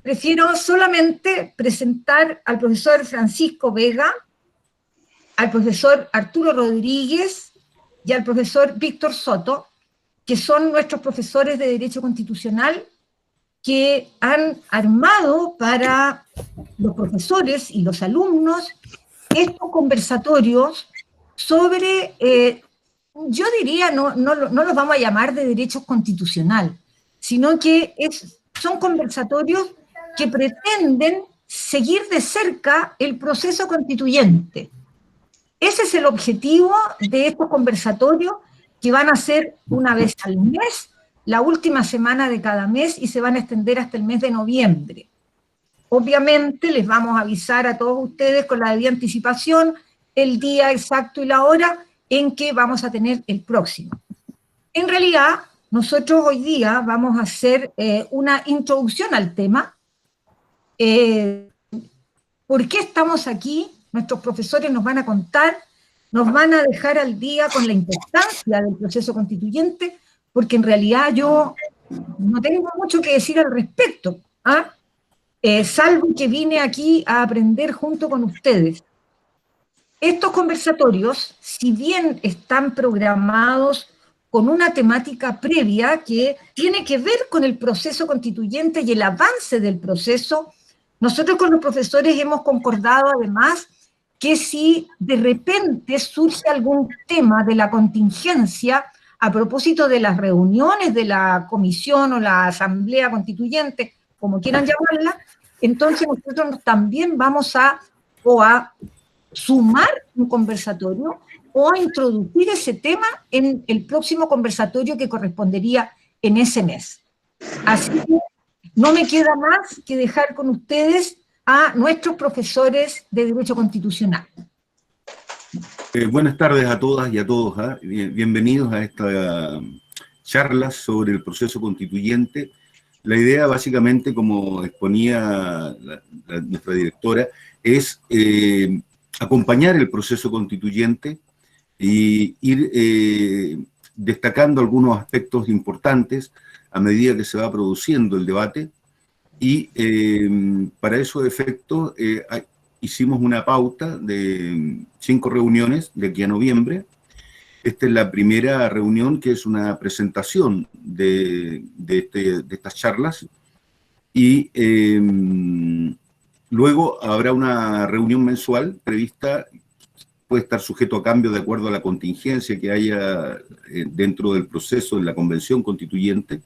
prefiero solamente presentar al profesor Francisco Vega, al profesor Arturo Rodríguez y al profesor Víctor Soto, que son nuestros profesores de Derecho Constitucional que han armado para los profesores y los alumnos estos conversatorios sobre, yo diría, no los vamos a llamar de derecho constitucional, sino que son conversatorios que pretenden seguir de cerca el proceso constituyente. Ese es el objetivo de estos conversatorios, que van a ser una vez al mes, la última semana de cada mes, y se van a extender hasta el mes de noviembre. Obviamente les vamos a avisar a todos ustedes con la debida anticipación el día exacto y la hora en que vamos a tener el próximo. En realidad, nosotros hoy día vamos a hacer una introducción al tema. ¿Por qué estamos aquí? Nuestros profesores nos van a contar, nos van a dejar al día con la importancia del proceso constituyente, porque en realidad yo no tengo mucho que decir al respecto, salvo que vine aquí a aprender junto con ustedes. Estos conversatorios, si bien están programados con una temática previa que tiene que ver con el proceso constituyente y el avance del proceso, nosotros con los profesores hemos concordado además que si de repente surge algún tema de la contingencia a propósito de las reuniones de la comisión o la asamblea constituyente, como quieran llamarla, entonces nosotros también vamos a sumar un conversatorio o a introducir ese tema en el próximo conversatorio que correspondería en ese mes. Así que no me queda más que dejar con ustedes a nuestros profesores de Derecho Constitucional. Buenas tardes a todas y a todos. Bienvenidos a esta charla sobre el proceso constituyente. La idea, básicamente, como exponía nuestra directora, es acompañar el proceso constituyente y ir destacando algunos aspectos importantes a medida que se va produciendo el debate. Y para esos efectos hicimos una pauta de 5 reuniones de aquí a noviembre. Esta es la primera reunión, que es una presentación de estas charlas. Y luego habrá una reunión mensual prevista, puede estar sujeto a cambio de acuerdo a la contingencia que haya dentro del proceso de la Convención Constituyente.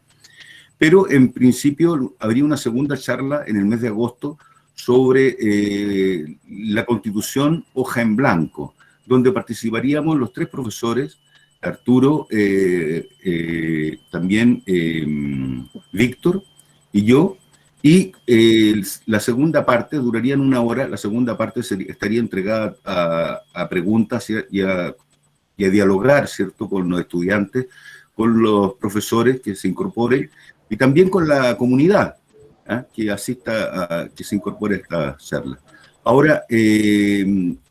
Pero en principio habría una segunda charla en el mes de agosto sobre la Constitución hoja en blanco, donde participaríamos los 3 profesores, Arturo, también Víctor y yo, y la segunda parte duraría 1 hora. La segunda parte estaría entregada a preguntas y a dialogar, ¿cierto?, con los estudiantes, con los profesores que se incorporen, y también con la comunidad que asista, que se incorpore a esta charla. Ahora,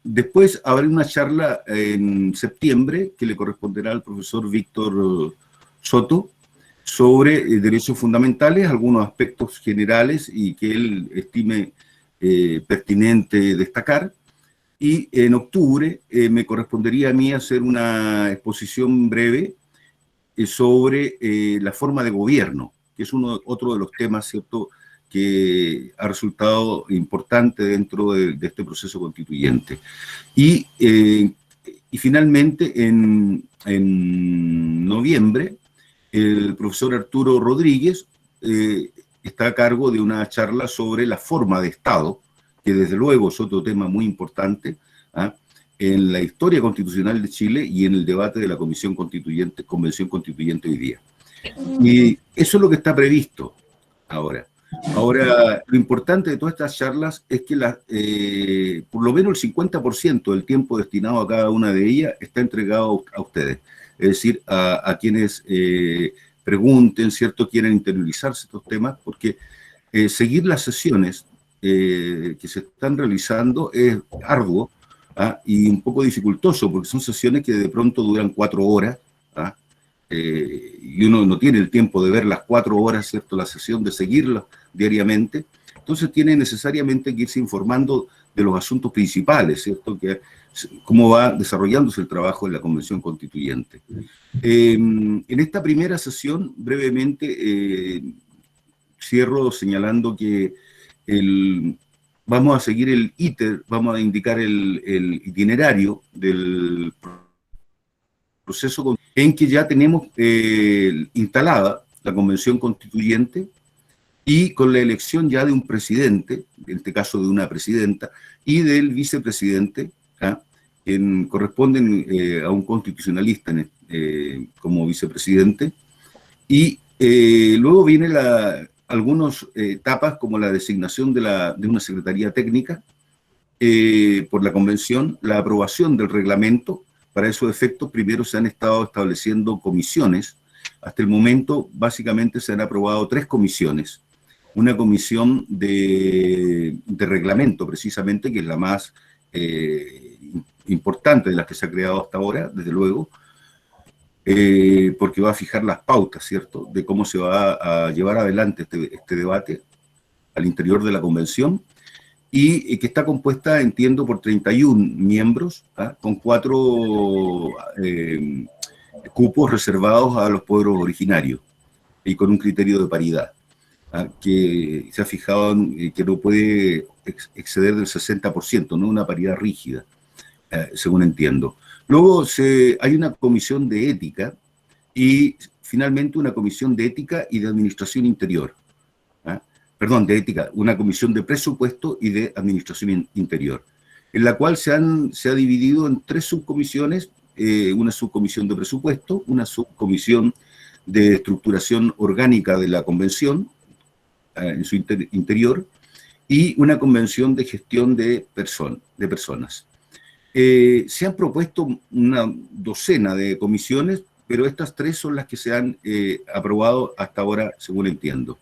después habrá una charla en septiembre que le corresponderá al profesor Víctor Soto sobre derechos fundamentales, algunos aspectos generales y que él estime pertinente destacar. Y en octubre me correspondería a mí hacer una exposición breve sobre la forma de gobierno, que es otro de los temas, ¿cierto?, que ha resultado importante dentro de este proceso constituyente. Y finalmente, en noviembre, el profesor Arturo Rodríguez está a cargo de una charla sobre la forma de Estado, que desde luego es otro tema muy importante en la historia constitucional de Chile y en el debate de la Convención Constituyente hoy día. Y eso es lo que está previsto ahora. Ahora, lo importante de todas estas charlas es que por lo menos el 50% del tiempo destinado a cada una de ellas está entregado a ustedes. Es decir, a quienes pregunten, ¿cierto?, quieren interiorizarse estos temas, porque seguir las sesiones que se están realizando es arduo y un poco dificultoso, porque son sesiones que de pronto duran 4 horas, y uno no tiene el tiempo de ver las 4 horas, ¿cierto?, la sesión, de seguirla diariamente, Entonces tiene necesariamente que irse informando de los asuntos principales, ¿cierto? Cómo va desarrollándose el trabajo en la Convención Constituyente. En esta primera sesión, brevemente, cierro señalando que vamos a seguir el ITER, vamos a indicar el itinerario del proceso en que ya tenemos instalada la Convención Constituyente y con la elección ya de un presidente, en este caso de una presidenta, y del vicepresidente, quien corresponden a un constitucionalista como vicepresidente, y luego viene algunas etapas como la designación de una secretaría técnica por la convención, la aprobación del reglamento. Para esos efectos, primero se han estado estableciendo comisiones. Hasta el momento, básicamente, se han aprobado 3 comisiones. Una comisión de reglamento, precisamente, que es la más importante de las que se ha creado hasta ahora, desde luego, porque va a fijar las pautas, ¿cierto?, de cómo se va a llevar adelante este debate al interior de la convención, y que está compuesta, entiendo, por 31 miembros, con 4 cupos reservados a los pueblos originarios, y con un criterio de paridad, que se ha fijado que no puede exceder del 60%, no una paridad rígida, según entiendo. Luego hay una comisión de ética y finalmente una comisión de ética y de administración interior. Perdón, de ética, una comisión de presupuesto y de administración interior, en la cual se ha dividido en 3 subcomisiones, una subcomisión de presupuesto, una subcomisión de estructuración orgánica de la convención en su interior, y una convención de gestión de personas. Se han propuesto una docena de comisiones, pero estas 3 son las que se han aprobado hasta ahora, según entiendo.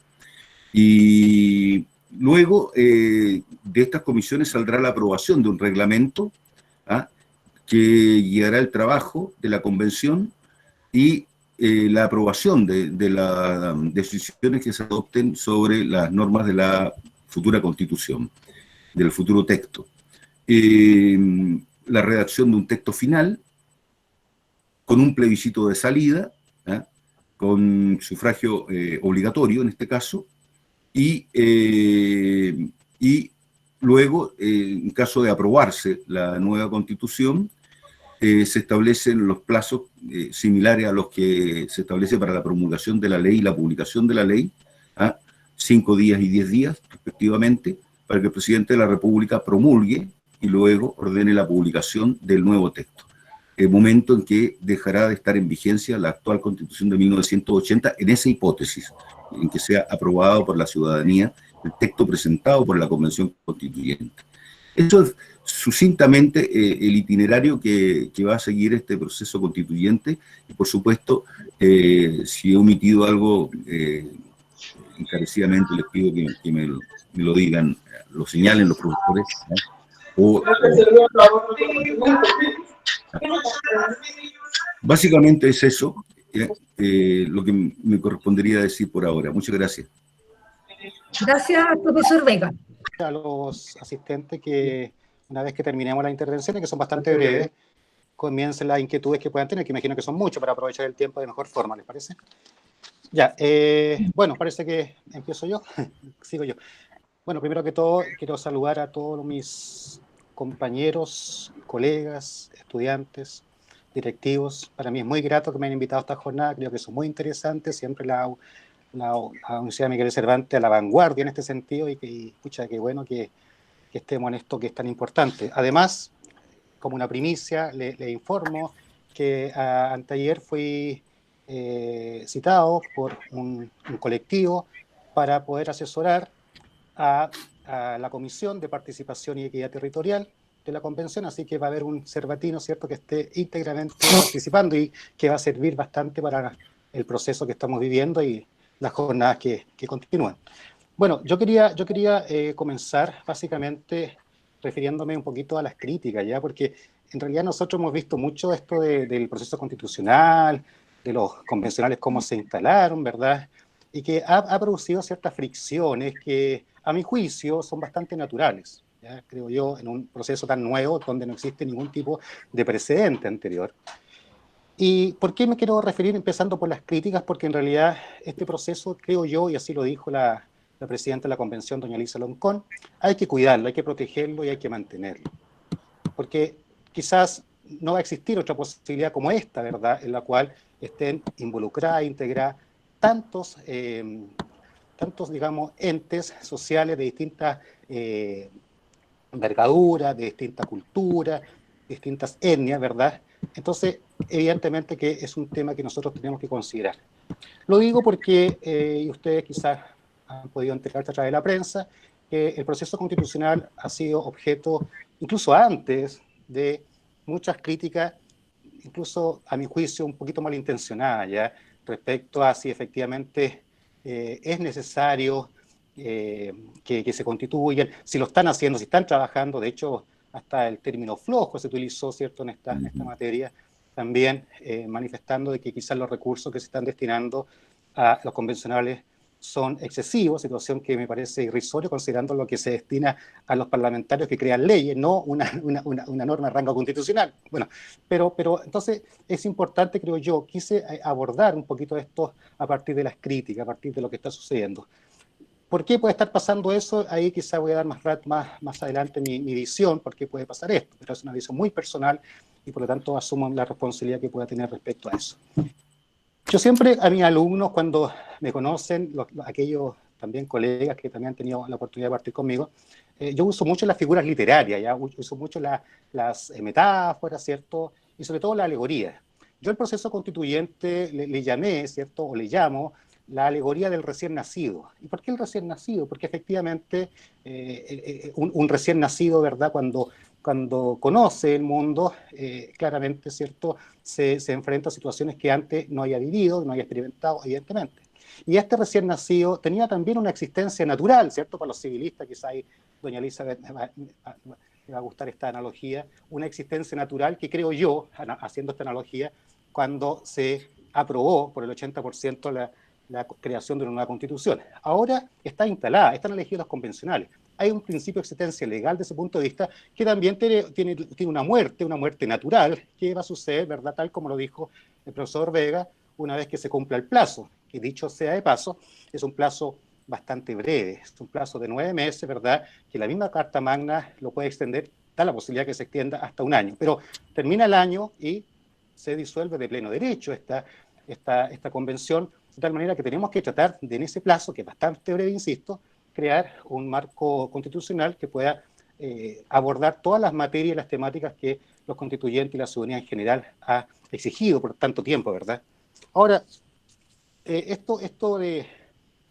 Y luego de estas comisiones saldrá la aprobación de un reglamento que guiará el trabajo de la convención y la aprobación de las decisiones que se adopten sobre las normas de la futura constitución, del futuro texto. La redacción de un texto final con un plebiscito de salida, con sufragio obligatorio en este caso, y luego, en caso de aprobarse la nueva constitución, se establecen los plazos similares a los que se establece para la promulgación de la ley y la publicación de la ley, 5 días y 10 días respectivamente, para que el presidente de la República promulgue y luego ordene la publicación del nuevo texto. El momento en que dejará de estar en vigencia la actual Constitución de 1980, en esa hipótesis, en que sea aprobado por la ciudadanía el texto presentado por la Convención Constituyente. Eso es sucintamente el itinerario que va a seguir este proceso constituyente, y por supuesto, si he omitido algo, encarecidamente les pido que me lo digan, lo señalen los profesores, básicamente es eso lo que me correspondería decir por ahora. Muchas gracias. Gracias, profesor Vega. A los asistentes que una vez que terminemos las intervenciones, que son bastante breves, comiencen las inquietudes que puedan tener, que imagino que son muchas, para aprovechar el tiempo de mejor forma, ¿les parece? Ya, bueno, parece que empiezo yo, sigo yo. Bueno, primero que todo, quiero saludar a todos mis compañeros, colegas, estudiantes, directivos. Para mí es muy grato que me hayan invitado a esta jornada, creo que son muy interesantes, siempre la Universidad Miguel Cervantes a la vanguardia en este sentido, y pucha, qué bueno que estemos en esto que es tan importante. Además, como una primicia, le informo que anteayer fui citado por un colectivo para poder asesorar a la Comisión de Participación y Equidad Territorial de la Convención, así que va a haber un cervatino, ¿cierto?, que esté íntegramente participando y que va a servir bastante para el proceso que estamos viviendo y las jornadas que continúan. Bueno, yo quería comenzar básicamente refiriéndome un poquito a las críticas, ¿ya? Porque en realidad nosotros hemos visto mucho esto del proceso constitucional, de los convencionales, cómo se instalaron, ¿verdad? Y que ha producido ciertas fricciones que a mi juicio, son bastante naturales, ¿ya? Creo yo, en un proceso tan nuevo donde no existe ningún tipo de precedente anterior. ¿Y por qué me quiero referir empezando por las críticas? Porque en realidad este proceso, creo yo, y así lo dijo la presidenta de la convención, doña Elisa Loncón, hay que cuidarlo, hay que protegerlo y hay que mantenerlo. Porque quizás no va a existir otra posibilidad como esta, ¿verdad?, en la cual estén involucradas, integradas tantos, digamos, entes sociales de distintas envergaduras, de distintas culturas, distintas etnias, ¿verdad? Entonces, evidentemente que es un tema que nosotros tenemos que considerar. Lo digo porque, y ustedes quizás han podido enterarse a través de la prensa, que el proceso constitucional ha sido objeto, incluso antes, de muchas críticas, incluso a mi juicio un poquito malintencionadas, ¿ya?, respecto a si efectivamente es necesario que se constituyan, si lo están haciendo, si están trabajando. De hecho, hasta el término flojo se utilizó, ¿cierto?, en esta materia, también manifestando de que quizás los recursos que se están destinando a los convencionales son excesivos, situación que me parece irrisoria considerando lo que se destina a los parlamentarios que crean leyes, no una norma de rango constitucional. Bueno, pero entonces es importante, creo yo, quise abordar un poquito esto a partir de las críticas, a partir de lo que está sucediendo. ¿Por qué puede estar pasando eso? Ahí quizá voy a dar más adelante mi visión, por qué puede pasar esto, pero es una visión muy personal y por lo tanto asumo la responsabilidad que pueda tener respecto a eso. Yo siempre a mis alumnos, cuando me conocen, aquellos también colegas que también han tenido la oportunidad de partir conmigo, yo uso mucho las figuras literarias, ¿ya? Uso mucho las metáforas, ¿cierto? Y sobre todo la alegoría. Yo el proceso constituyente le llamé, ¿cierto? O le llamo la alegoría del recién nacido. ¿Y por qué el recién nacido? Porque efectivamente un recién nacido, ¿verdad?, cuando conoce el mundo, claramente, ¿cierto?, se enfrenta a situaciones que antes no había vivido, no había experimentado, evidentemente. Y este recién nacido tenía también una existencia natural, ¿cierto?, para los civilistas, quizá ahí doña Elizabeth me va a gustar esta analogía, una existencia natural que creo yo, haciendo esta analogía, cuando se aprobó por el 80% la creación de una nueva constitución. Ahora está instalada, están elegidos los convencionales. Hay un principio de existencia legal desde ese punto de vista que también tiene una muerte natural, que va a suceder, ¿verdad?, tal como lo dijo el profesor Vega, una vez que se cumpla el plazo, que dicho sea de paso, es un plazo bastante breve, es un plazo de 9 meses, ¿verdad?, que la misma Carta Magna lo puede extender, da la posibilidad que se extienda hasta un año, pero termina el año y se disuelve de pleno derecho esta convención, de tal manera que tenemos que tratar de, en ese plazo, que es bastante breve, insisto, crear un marco constitucional que pueda abordar todas las materias y las temáticas que los constituyentes y la ciudadanía en general ha exigido por tanto tiempo, ¿verdad? Ahora, esto de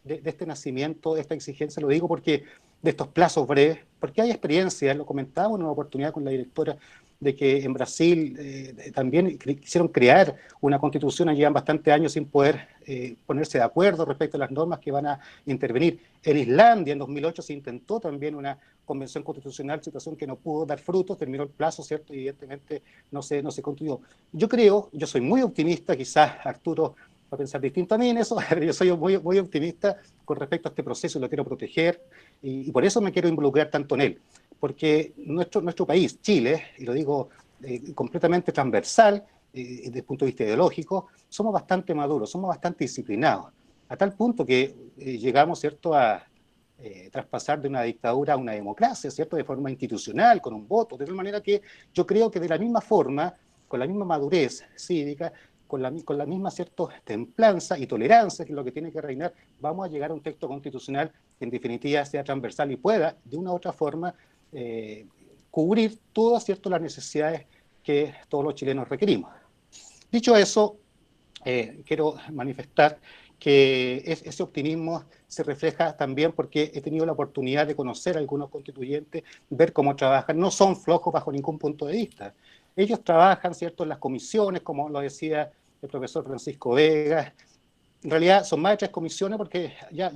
este nacimiento, de esta exigencia, lo digo porque de estos plazos breves, porque hay experiencias, lo comentábamos en una oportunidad con la directora, de que en Brasil también quisieron crear una constitución, llevan bastantes años sin poder ponerse de acuerdo respecto a las normas que van a intervenir. En Islandia, en 2008, se intentó también una convención constitucional, situación que no pudo dar frutos, terminó el plazo, ¿cierto? Y evidentemente no se construyó. Yo soy muy optimista, quizás Arturo va a pensar distinto a mí en eso, pero yo soy muy optimista con respecto a este proceso y lo quiero proteger y por eso me quiero involucrar tanto en él, porque nuestro país, Chile, y lo digo completamente transversal desde el punto de vista ideológico, somos bastante maduros, somos bastante disciplinados, a tal punto que llegamos, ¿cierto?, a traspasar de una dictadura a una democracia, ¿cierto?, de forma institucional, con un voto, de tal manera que yo creo que de la misma forma, con la misma madurez cívica, con la misma, ¿cierto?, templanza y tolerancia, que es lo que tiene que reinar, vamos a llegar a un texto constitucional que en definitiva sea transversal y pueda, de una u otra forma, cubrir todas, ¿cierto?, las necesidades que todos los chilenos requerimos. Dicho eso, quiero manifestar que ese optimismo se refleja también porque he tenido la oportunidad de conocer a algunos constituyentes, ver cómo trabajan, no son flojos bajo ningún punto de vista. Ellos trabajan, ¿cierto?, en las comisiones, como lo decía el profesor Francisco Vega. En realidad son más de 3 comisiones porque ya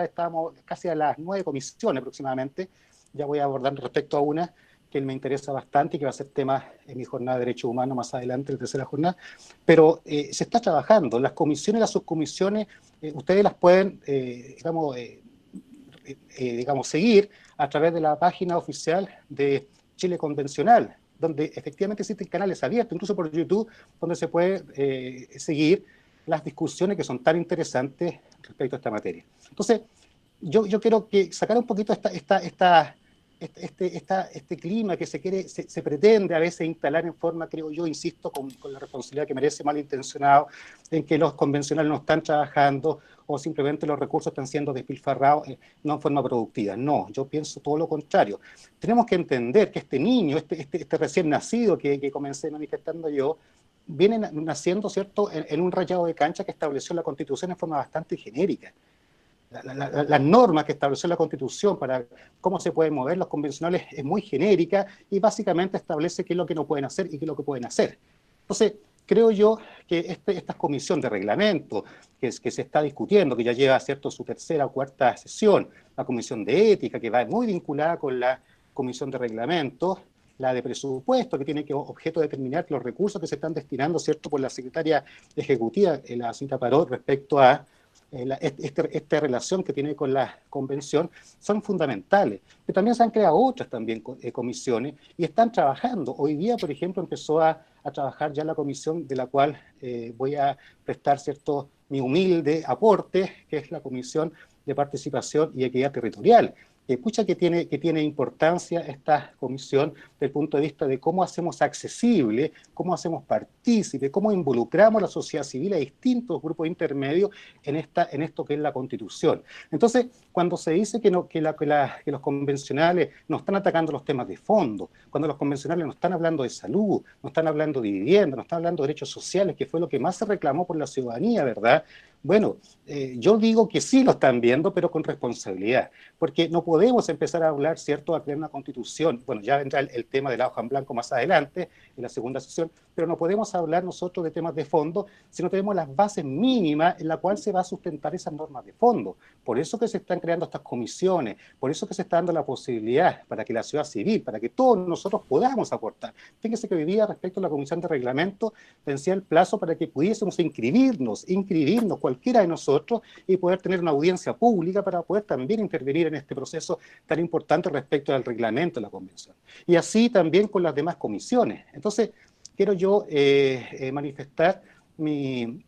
estamos casi a las 9 comisiones aproximadamente. Ya voy a abordar respecto a una que me interesa bastante y que va a ser tema en mi jornada de Derechos Humanos más adelante, la tercera jornada. Pero se está trabajando. Las comisiones, las subcomisiones, ustedes las pueden, digamos, seguir a través de la página oficial de Chile Convencional, donde efectivamente existen canales abiertos, incluso por YouTube, donde se puede seguir las discusiones que son tan interesantes respecto a esta materia. Entonces, yo quiero sacar un poquito este clima que se pretende a veces instalar en forma, creo yo, insisto, con la responsabilidad que merece, malintencionado, en que los convencionales no están trabajando o simplemente los recursos están siendo despilfarrados, no en forma productiva. No, yo pienso todo lo contrario. Tenemos que entender que este niño, este recién nacido que comencé manifestando yo, viene naciendo, ¿cierto?, en un rayado de cancha que estableció la Constitución en forma bastante genérica. Las normas que estableció la Constitución para cómo se pueden mover los convencionales es muy genérica y básicamente establece qué es lo que no pueden hacer y qué es lo que pueden hacer. Entonces, creo yo que esta comisión de reglamento que se está discutiendo, que ya lleva, ¿cierto?, su tercera o cuarta sesión, la comisión de ética, que va muy vinculada con la comisión de reglamento, la de presupuesto, que tiene que objeto determinar los recursos que se están destinando, ¿cierto?, por la secretaria ejecutiva, la señora Parot, respecto a esta relación que tiene con la convención, son fundamentales. Pero también se han creado otras también comisiones y están trabajando. Hoy día, por ejemplo, empezó a trabajar ya la comisión de la cual voy a prestar, ¿cierto?, mi humilde aporte, que es la Comisión de Participación y Equidad Territorial. Escucha que tiene importancia esta comisión desde el punto de vista de cómo hacemos accesible, cómo hacemos partícipe, cómo involucramos a la sociedad civil a distintos grupos intermedios en esto que es la Constitución. Entonces, cuando se dice que los convencionales no están atacando los temas de fondo, cuando los convencionales no están hablando de salud, no están hablando de vivienda, no están hablando de derechos sociales, que fue lo que más se reclamó por la ciudadanía, ¿verdad? Bueno, yo digo que sí lo están viendo, pero con responsabilidad, porque no podemos empezar a hablar, ¿cierto?, a crear una constitución. Bueno, ya vendrá el tema de la hoja en blanco más adelante, en la segunda sesión, pero no podemos hablar nosotros de temas de fondo si no tenemos las bases mínimas en las cuales se va a sustentar esas normas de fondo. Por eso que se están creando estas comisiones, por eso que se está dando la posibilidad para que la sociedad civil, para que todos nosotros podamos aportar. Fíjense que hoy día, respecto a la comisión de reglamento, vencía el plazo para que pudiésemos inscribirnos cualquiera de nosotros y poder tener una audiencia pública para poder también intervenir en este proceso tan importante respecto al reglamento de la convención. Y así también con las demás comisiones. Entonces, quiero yo manifestar mi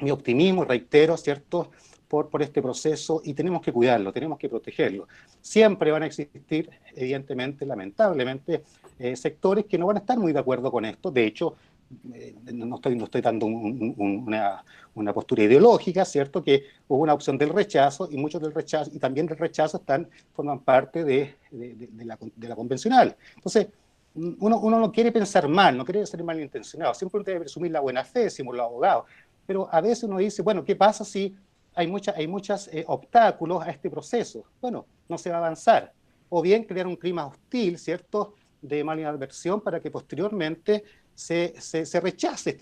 optimismo, reitero, ¿cierto?, por este proceso, y tenemos que cuidarlo, tenemos que protegerlo. Siempre van a existir, evidentemente, lamentablemente, sectores que no van a estar muy de acuerdo con esto. De hecho, no estoy dando una postura ideológica, ¿cierto?, que hubo una opción del rechazo, y muchos del rechazo, y también del rechazo, forman parte de la convencional. Entonces, uno no quiere pensar mal, no quiere ser malintencionado, siempre uno debe presumir la buena fe, decimos los abogados, pero a veces uno dice, bueno, ¿qué pasa si hay muchos obstáculos a este proceso? Bueno, no se va a avanzar. O bien crear un clima hostil, ¿cierto?, de malinadversión para que posteriormente se rechace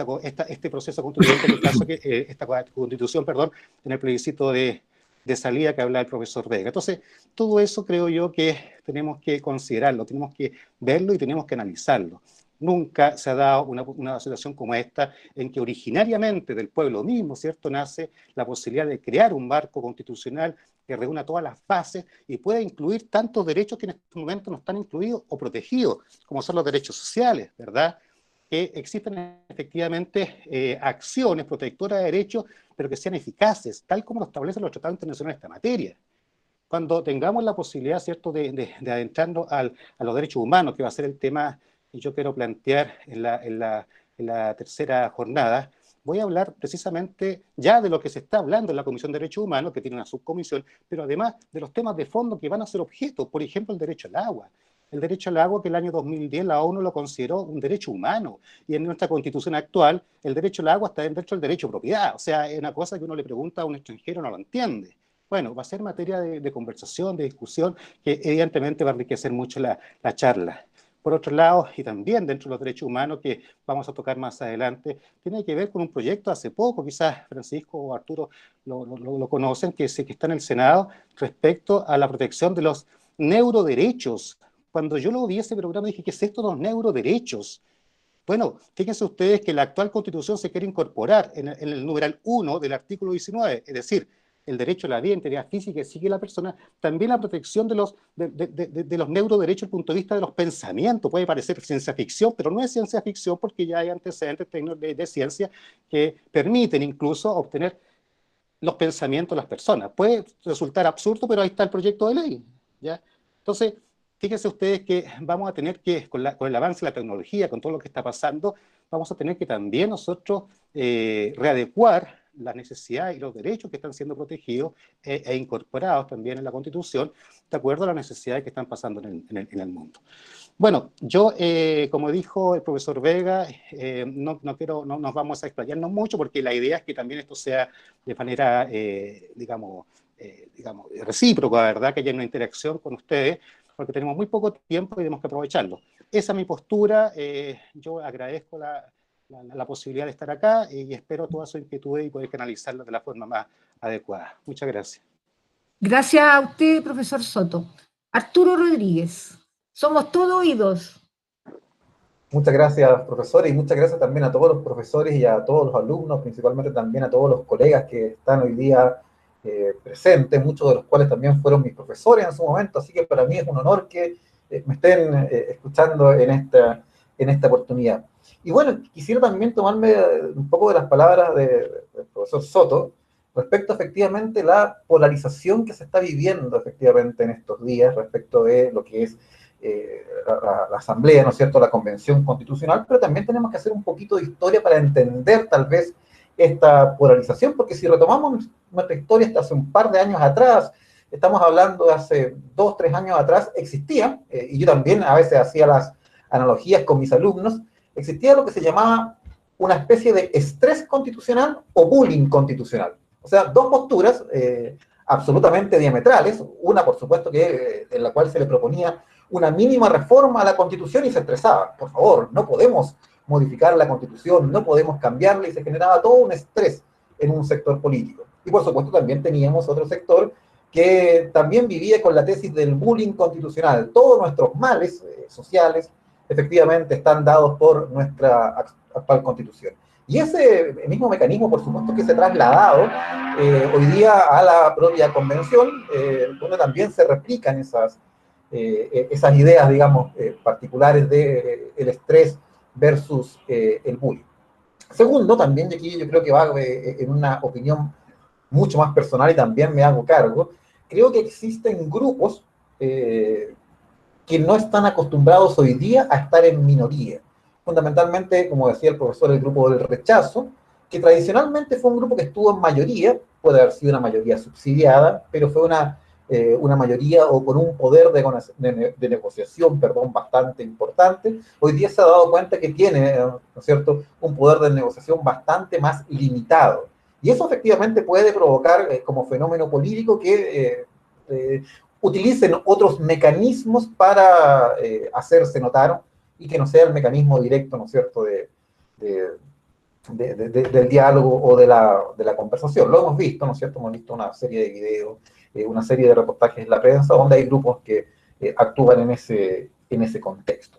este proceso constituyente, en el caso que esta constitución, en el plebiscito de salida que habla el profesor Vega. Entonces, todo eso creo yo que tenemos que considerarlo, tenemos que verlo y tenemos que analizarlo. Nunca se ha dado una situación como esta, en que originariamente del pueblo mismo, ¿cierto?, nace la posibilidad de crear un marco constitucional que reúna todas las bases y pueda incluir tantos derechos que en este momento no están incluidos o protegidos, como son los derechos sociales, ¿verdad?, que existen efectivamente acciones protectoras de derechos, pero que sean eficaces, tal como lo establecen los tratados internacionales en esta materia. Cuando tengamos la posibilidad, ¿cierto?, de adentrarnos a los derechos humanos, que va a ser el tema que yo quiero plantear en la tercera jornada, voy a hablar precisamente ya de lo que se está hablando en la Comisión de Derechos Humanos, que tiene una subcomisión, pero además de los temas de fondo que van a ser objeto, por ejemplo, el derecho al agua. El derecho al agua, que el año 2010 la ONU lo consideró un derecho humano, y en nuestra Constitución actual el derecho al agua está dentro del derecho a propiedad. O sea, es una cosa que uno le pregunta a un extranjero, no lo entiende. Bueno, va a ser materia de conversación, de discusión, que evidentemente va a enriquecer mucho la charla. Por otro lado, y también dentro de los derechos humanos, que vamos a tocar más adelante, tiene que ver con un proyecto hace poco, quizás Francisco o Arturo lo conocen, que está en el Senado, respecto a la protección de los neuroderechos. Cuando yo lo vi ese programa dije, ¿qué es esto de los neuroderechos? Bueno, fíjense ustedes que la actual Constitución se quiere incorporar en el numeral 1 del artículo 19, es decir, el derecho a la vida, integridad física, sigue la persona, también la protección de los neuroderechos desde el punto de vista de los pensamientos. Puede parecer ciencia ficción, pero no es ciencia ficción porque ya hay antecedentes de ciencia que permiten incluso obtener los pensamientos de las personas. Puede resultar absurdo, pero ahí está el proyecto de ley, ¿ya? Entonces, fíjense ustedes que vamos a tener que, con el avance de la tecnología, con todo lo que está pasando, vamos a tener que también nosotros readecuar las necesidades y los derechos que están siendo protegidos e incorporados también en la Constitución, de acuerdo a las necesidades que están pasando en el mundo. Bueno, yo, como dijo el profesor Vega, no nos vamos a explayarnos mucho porque la idea es que también esto sea de manera, digamos, recíproca, ¿verdad? Que haya una interacción con ustedes, porque tenemos muy poco tiempo y tenemos que aprovecharlo. Esa es mi postura. Yo agradezco la posibilidad de estar acá y espero todas sus inquietudes y poder canalizarlas de la forma más adecuada. Muchas gracias. Gracias a usted, profesor Soto. Arturo Rodríguez, somos todos oídos. Muchas gracias, profesor, y muchas gracias también a todos los profesores y a todos los alumnos, principalmente también a todos los colegas que están hoy día presentes, muchos de los cuales también fueron mis profesores en su momento, así que para mí es un honor que me estén escuchando en esta oportunidad. Y bueno, quisiera también tomarme un poco de las palabras del profesor Soto respecto efectivamente a la polarización que se está viviendo efectivamente en estos días respecto de lo que es la Asamblea, ¿no es cierto?, la Convención Constitucional, pero también tenemos que hacer un poquito de historia para entender tal vez esta polarización, porque si retomamos nuestra historia hasta hace un par de años atrás, estamos hablando de hace 2, 3 años atrás, existía, y yo también a veces hacía las analogías con mis alumnos, existía lo que se llamaba una especie de estrés constitucional o bullying constitucional. O sea, dos posturas absolutamente diametrales, una por supuesto que en la cual se le proponía una mínima reforma a la Constitución y se estresaba. Por favor, no podemos modificar la Constitución, no podemos cambiarla, y se generaba todo un estrés en un sector político. Y por supuesto también teníamos otro sector que también vivía con la tesis del bullying constitucional. Todos nuestros males sociales efectivamente están dados por nuestra actual Constitución. Y ese mismo mecanismo, por supuesto, que se ha trasladado hoy día a la propia Convención, donde también se replican esas ideas, digamos, particulares del estrés versus el bullying. Segundo, también, y aquí yo creo que va en una opinión mucho más personal y también me hago cargo, creo que existen grupos que no están acostumbrados hoy día a estar en minoría. Fundamentalmente, como decía el profesor, el grupo del rechazo, que tradicionalmente fue un grupo que estuvo en mayoría, puede haber sido una mayoría subsidiada, pero fue una mayoría o con un poder de negociación, bastante importante. Hoy día se ha dado cuenta que tiene, ¿no es cierto?, un poder de negociación bastante más limitado. Y eso efectivamente puede provocar como fenómeno político que utilicen otros mecanismos para hacerse notar y que no sea el mecanismo directo, ¿no es cierto?, del diálogo o de la conversación. Lo hemos visto, ¿no es cierto? Hemos visto una serie de videos, una serie de reportajes en la prensa donde hay grupos que actúan en ese contexto.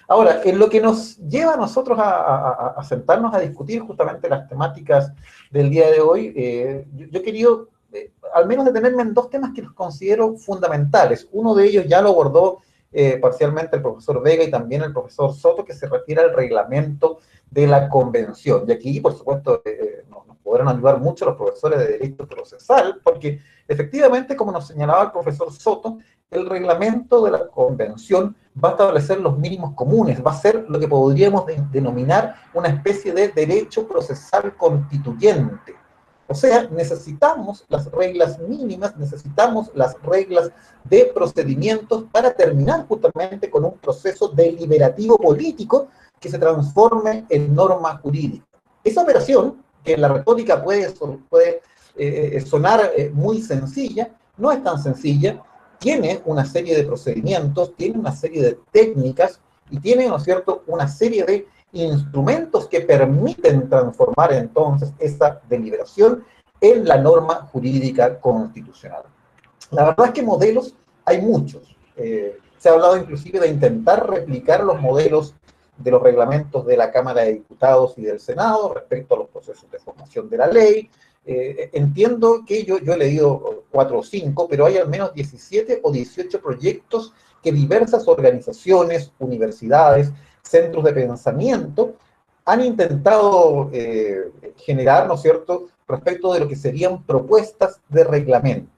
Ahora, en lo que nos lleva a nosotros a sentarnos a discutir justamente las temáticas del día de hoy, yo he querido al menos detenerme en dos temas que los considero fundamentales. Uno de ellos ya lo abordó parcialmente el profesor Vega y también el profesor Soto, que se refiere al reglamento de la Convención. Y aquí, por supuesto, nos podrán ayudar mucho los profesores de Derecho Procesal, porque efectivamente, como nos señalaba el profesor Soto, el reglamento de la Convención va a establecer los mínimos comunes, va a ser lo que podríamos denominar una especie de derecho procesal constituyente. O sea, necesitamos las reglas mínimas, necesitamos las reglas de procedimientos para terminar justamente con un proceso deliberativo político que se transforme en norma jurídica. Esa operación, que en la retórica puede sonar muy sencilla, no es tan sencilla, tiene una serie de procedimientos, tiene una serie de técnicas y tiene, ¿no es cierto?, una serie de instrumentos que permiten transformar entonces esa deliberación en la norma jurídica constitucional. La verdad es que modelos hay muchos. Se ha hablado inclusive de intentar replicar los modelos de los reglamentos de la Cámara de Diputados y del Senado respecto a los procesos de formación de la ley. entiendo que yo he leído 4 o 5, pero hay al menos 17 o 18 proyectos que diversas organizaciones, universidades, centros de pensamiento han intentado generar, ¿no es cierto?, respecto de lo que serían propuestas de reglamento.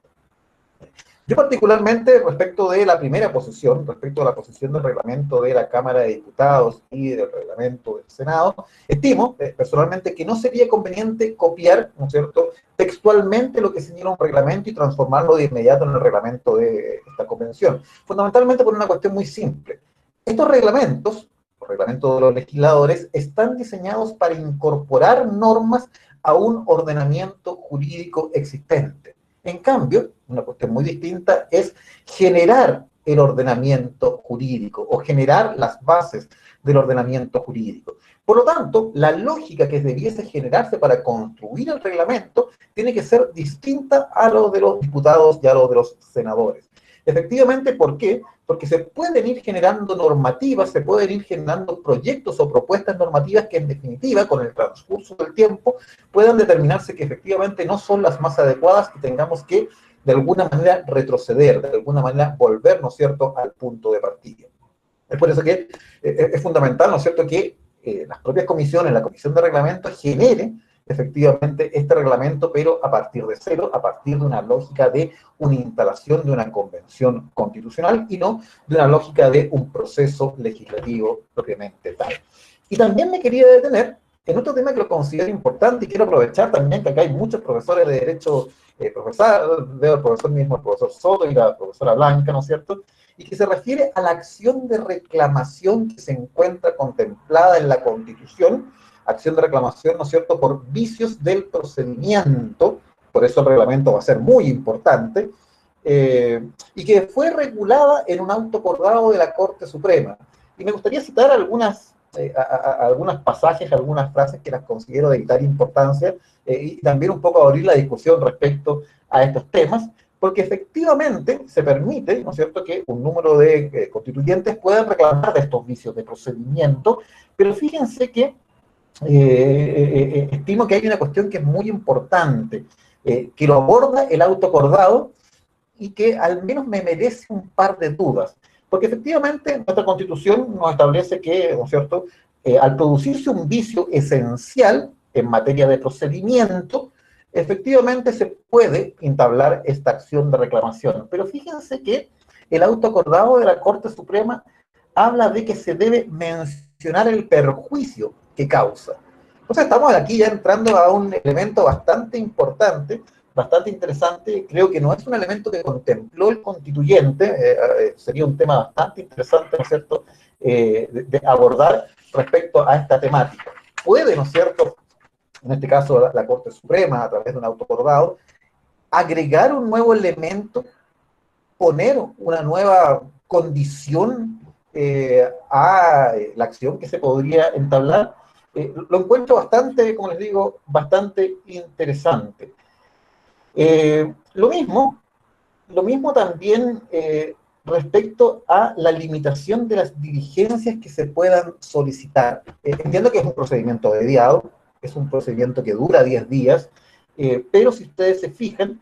Yo particularmente, respecto de la primera posición, respecto a la posición del reglamento de la Cámara de Diputados y del reglamento del Senado, estimo personalmente que no sería conveniente copiar, ¿no es cierto?, textualmente lo que señala un reglamento y transformarlo de inmediato en el reglamento de esta convención. Fundamentalmente por una cuestión muy simple. Estos reglamentos, los reglamentos de los legisladores, están diseñados para incorporar normas a un ordenamiento jurídico existente. En cambio, una cuestión muy distinta es generar el ordenamiento jurídico o generar las bases del ordenamiento jurídico. Por lo tanto, la lógica que debiese generarse para construir el reglamento tiene que ser distinta a lo de los diputados y a lo de los senadores. Efectivamente, ¿por qué? Porque se pueden ir generando normativas, se pueden ir generando proyectos o propuestas normativas que en definitiva, con el transcurso del tiempo, puedan determinarse que efectivamente no son las más adecuadas y tengamos que, de alguna manera, retroceder, de alguna manera, volver, ¿no es cierto?, al punto de partida. Es por eso que es fundamental, ¿no es cierto?, que las propias comisiones, la Comisión de Reglamento, genere efectivamente este reglamento, pero a partir de cero, a partir de una lógica de una instalación de una convención constitucional y no de una lógica de un proceso legislativo propiamente tal. Y también me quería detener en otro tema que lo considero importante y quiero aprovechar también que acá hay muchos profesores de Derecho, veo al profesor mismo, el profesor Soto y la profesora Blanca, ¿no es cierto?, y que se refiere a la acción de reclamación que se encuentra contemplada en la Constitución, acción de reclamación, ¿no es cierto?, por vicios del procedimiento, por eso el reglamento va a ser muy importante, y que fue regulada en un auto acordado de la Corte Suprema. Y me gustaría citar algunos pasajes, algunas frases que las considero de vital importancia, y también un poco abrir la discusión respecto a estos temas, porque efectivamente se permite, ¿no es cierto?, que un número de constituyentes puedan reclamar de estos vicios de procedimiento, pero fíjense que estimo que hay una cuestión que es muy importante, que lo aborda el auto acordado y que al menos me merece un par de dudas, porque efectivamente nuestra Constitución nos establece que, ¿no es cierto?, al producirse un vicio esencial en materia de procedimiento, efectivamente se puede entablar esta acción de reclamación. Pero fíjense que el auto acordado de la Corte Suprema habla de que se debe mencionar el perjuicio que causa. Entonces estamos aquí ya entrando a un elemento bastante importante, bastante interesante. Creo que no es un elemento que contempló el constituyente, sería un tema bastante interesante, ¿no es cierto?, de abordar respecto a esta temática. Puede, ¿no es cierto?, en este caso la Corte Suprema, a través de un auto acordado, agregar un nuevo elemento, poner una nueva condición a la acción que se podría entablar. Lo encuentro bastante, como les digo, bastante interesante. Lo mismo también respecto a la limitación de las diligencias que se puedan solicitar. Entiendo que es un procedimiento abreviado, es un procedimiento que dura 10 días, pero si ustedes se fijan,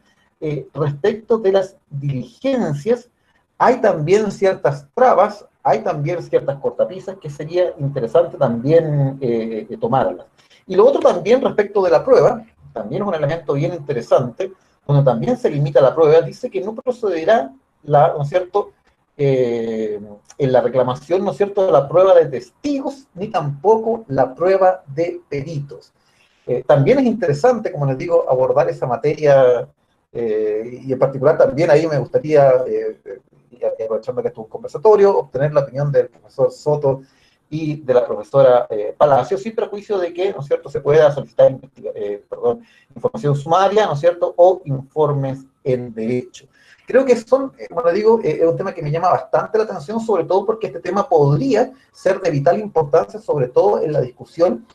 respecto de las diligencias, hay también ciertas trabas, hay también ciertas cortapisas que sería interesante también tomarlas. Y lo otro también respecto de la prueba, también es un elemento bien interesante, donde también se limita la prueba, dice que no procederá, ¿no es cierto?, en la reclamación, ¿no es cierto?, de la prueba de testigos, ni tampoco la prueba de peritos. También es interesante, como les digo, abordar esa materia, y en particular también ahí me gustaría, y aprovechando que esto es un conversatorio, obtener la opinión del profesor Soto y de la profesora Palacio, sin prejuicio de que, ¿no es cierto?, se pueda solicitar información sumaria, ¿no es cierto?, o informes en derecho. Creo que son, como digo, es un tema que me llama bastante la atención, sobre todo porque este tema podría ser de vital importancia, sobre todo en la discusión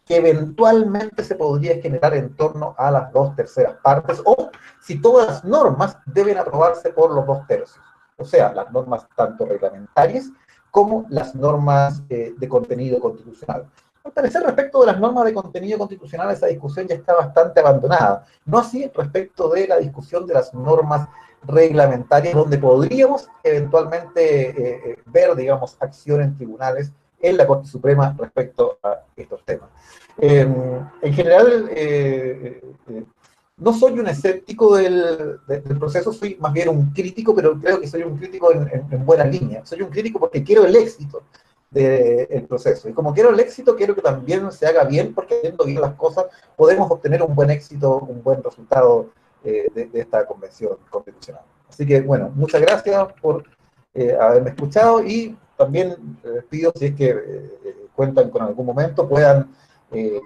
que eventualmente se podría generar en torno a las 2/3 partes, o si todas las normas deben aprobarse por los 2/3, o sea, las normas tanto reglamentarias como las normas de contenido constitucional. Al parecer, respecto de las normas de contenido constitucional, esa discusión ya está bastante abandonada. No así respecto de la discusión de las normas reglamentarias, donde podríamos eventualmente ver, digamos, acción en tribunales en la Corte Suprema respecto a estos temas. En general, no soy un escéptico del proceso, soy más bien un crítico, pero creo que soy un crítico en buena línea. Soy un crítico porque quiero el éxito del proceso. Y como quiero el éxito, quiero que también se haga bien, porque haciendo bien las cosas podemos obtener un buen éxito, un buen resultado de esta convención constitucional. Así que, bueno, muchas gracias por haberme escuchado y también pido, si es que cuentan con algún momento, puedan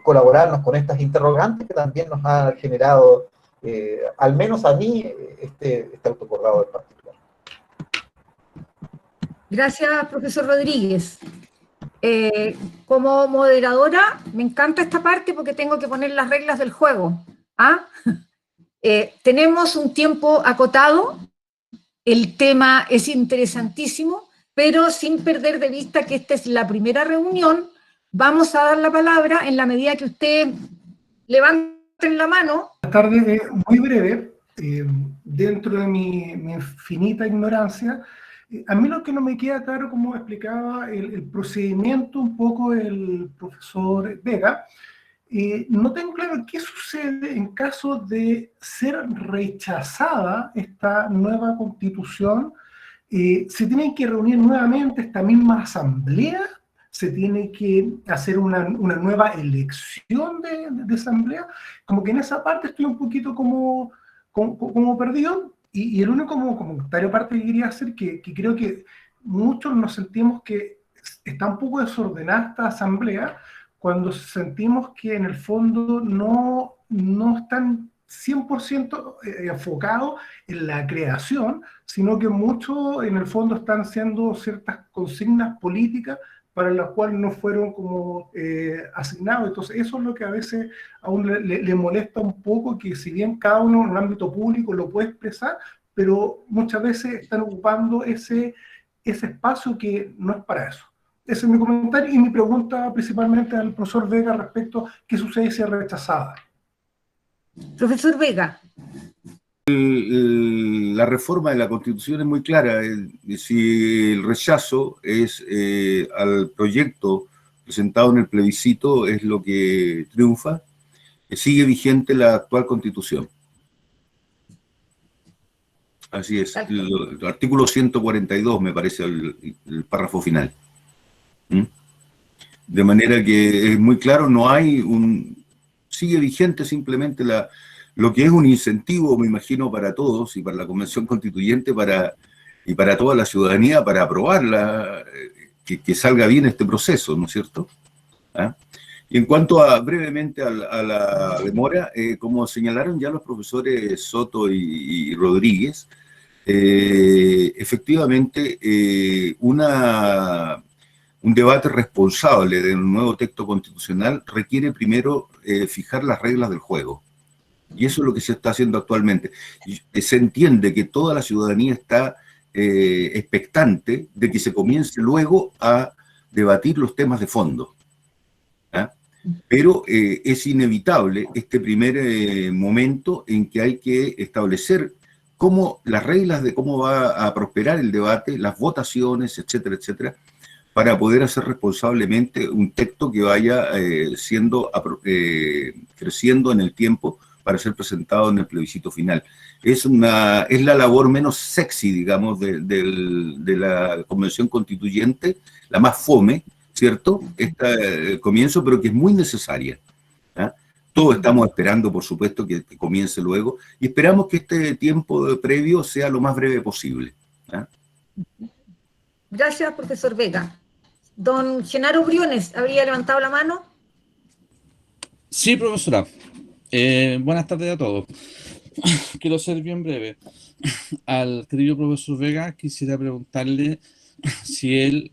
colaborarnos con estas interrogantes que también nos ha generado, al menos a mí, este autocorrado en particular. Gracias, profesor Rodríguez. Como moderadora, me encanta esta parte porque tengo que poner las reglas del juego. ¿Ah? Tenemos un tiempo acotado, el tema es interesantísimo, pero sin perder de vista que esta es la primera reunión, vamos a dar la palabra en la medida que usted levanten la mano. Buenas tardes, muy breve, dentro de mi infinita ignorancia, a mí lo que no me queda claro, como explicaba el procedimiento un poco del profesor Vega, no tengo claro qué sucede en caso de ser rechazada esta nueva constitución. ¿Se tiene que reunir nuevamente esta misma asamblea? ¿Se tiene que hacer una nueva elección de asamblea? Como que en esa parte estoy un poquito como perdido. Y el único comentario aparte que quería hacer, que creo que muchos nos sentimos que está un poco desordenada esta asamblea, cuando sentimos que en el fondo no están 100% enfocados en la creación, sino que mucho en el fondo están haciendo ciertas consignas políticas para las cuales no fueron como asignados. Entonces eso es lo que a veces a uno le molesta un poco, que si bien cada uno en un ámbito público lo puede expresar, pero muchas veces están ocupando ese espacio que no es para eso. Ese es mi comentario y mi pregunta principalmente al profesor Vega respecto a qué sucede si es rechazada. Profesor Vega. La reforma de la Constitución es muy clara. Si el rechazo es al proyecto presentado en el plebiscito es lo que triunfa, sigue vigente la actual Constitución. Así es. El artículo 142 me parece el párrafo final. De manera que es muy claro, no hay sigue vigente simplemente lo que es un incentivo, me imagino, para todos y para la Convención Constituyente y para toda la ciudadanía para aprobarla, que salga bien este proceso, ¿no es cierto? ¿Ah? Y en cuanto brevemente a la demora, como señalaron ya los profesores Soto y Rodríguez, efectivamente un debate responsable de un nuevo texto constitucional requiere primero fijar las reglas del juego. Y eso es lo que se está haciendo actualmente. Y se entiende que toda la ciudadanía está expectante de que se comience luego a debatir los temas de fondo. ¿Ah? Pero es inevitable este primer momento en que hay que establecer las reglas de cómo va a prosperar el debate, las votaciones, etcétera, etcétera, para poder hacer responsablemente un texto que vaya creciendo en el tiempo para ser presentado en el plebiscito final. Es la labor menos sexy, digamos, de la Convención Constituyente, la más fome, ¿cierto? El comienzo, pero que es muy necesaria. ¿Ah? Todos estamos esperando, por supuesto, que comience luego, y esperamos que este tiempo previo sea lo más breve posible. ¿Ah? Gracias, profesor Vega. Don Genaro Briones, ¿habría levantado la mano? Sí, profesora. Buenas tardes a todos. Quiero ser bien breve. Al querido profesor Vega quisiera preguntarle si él,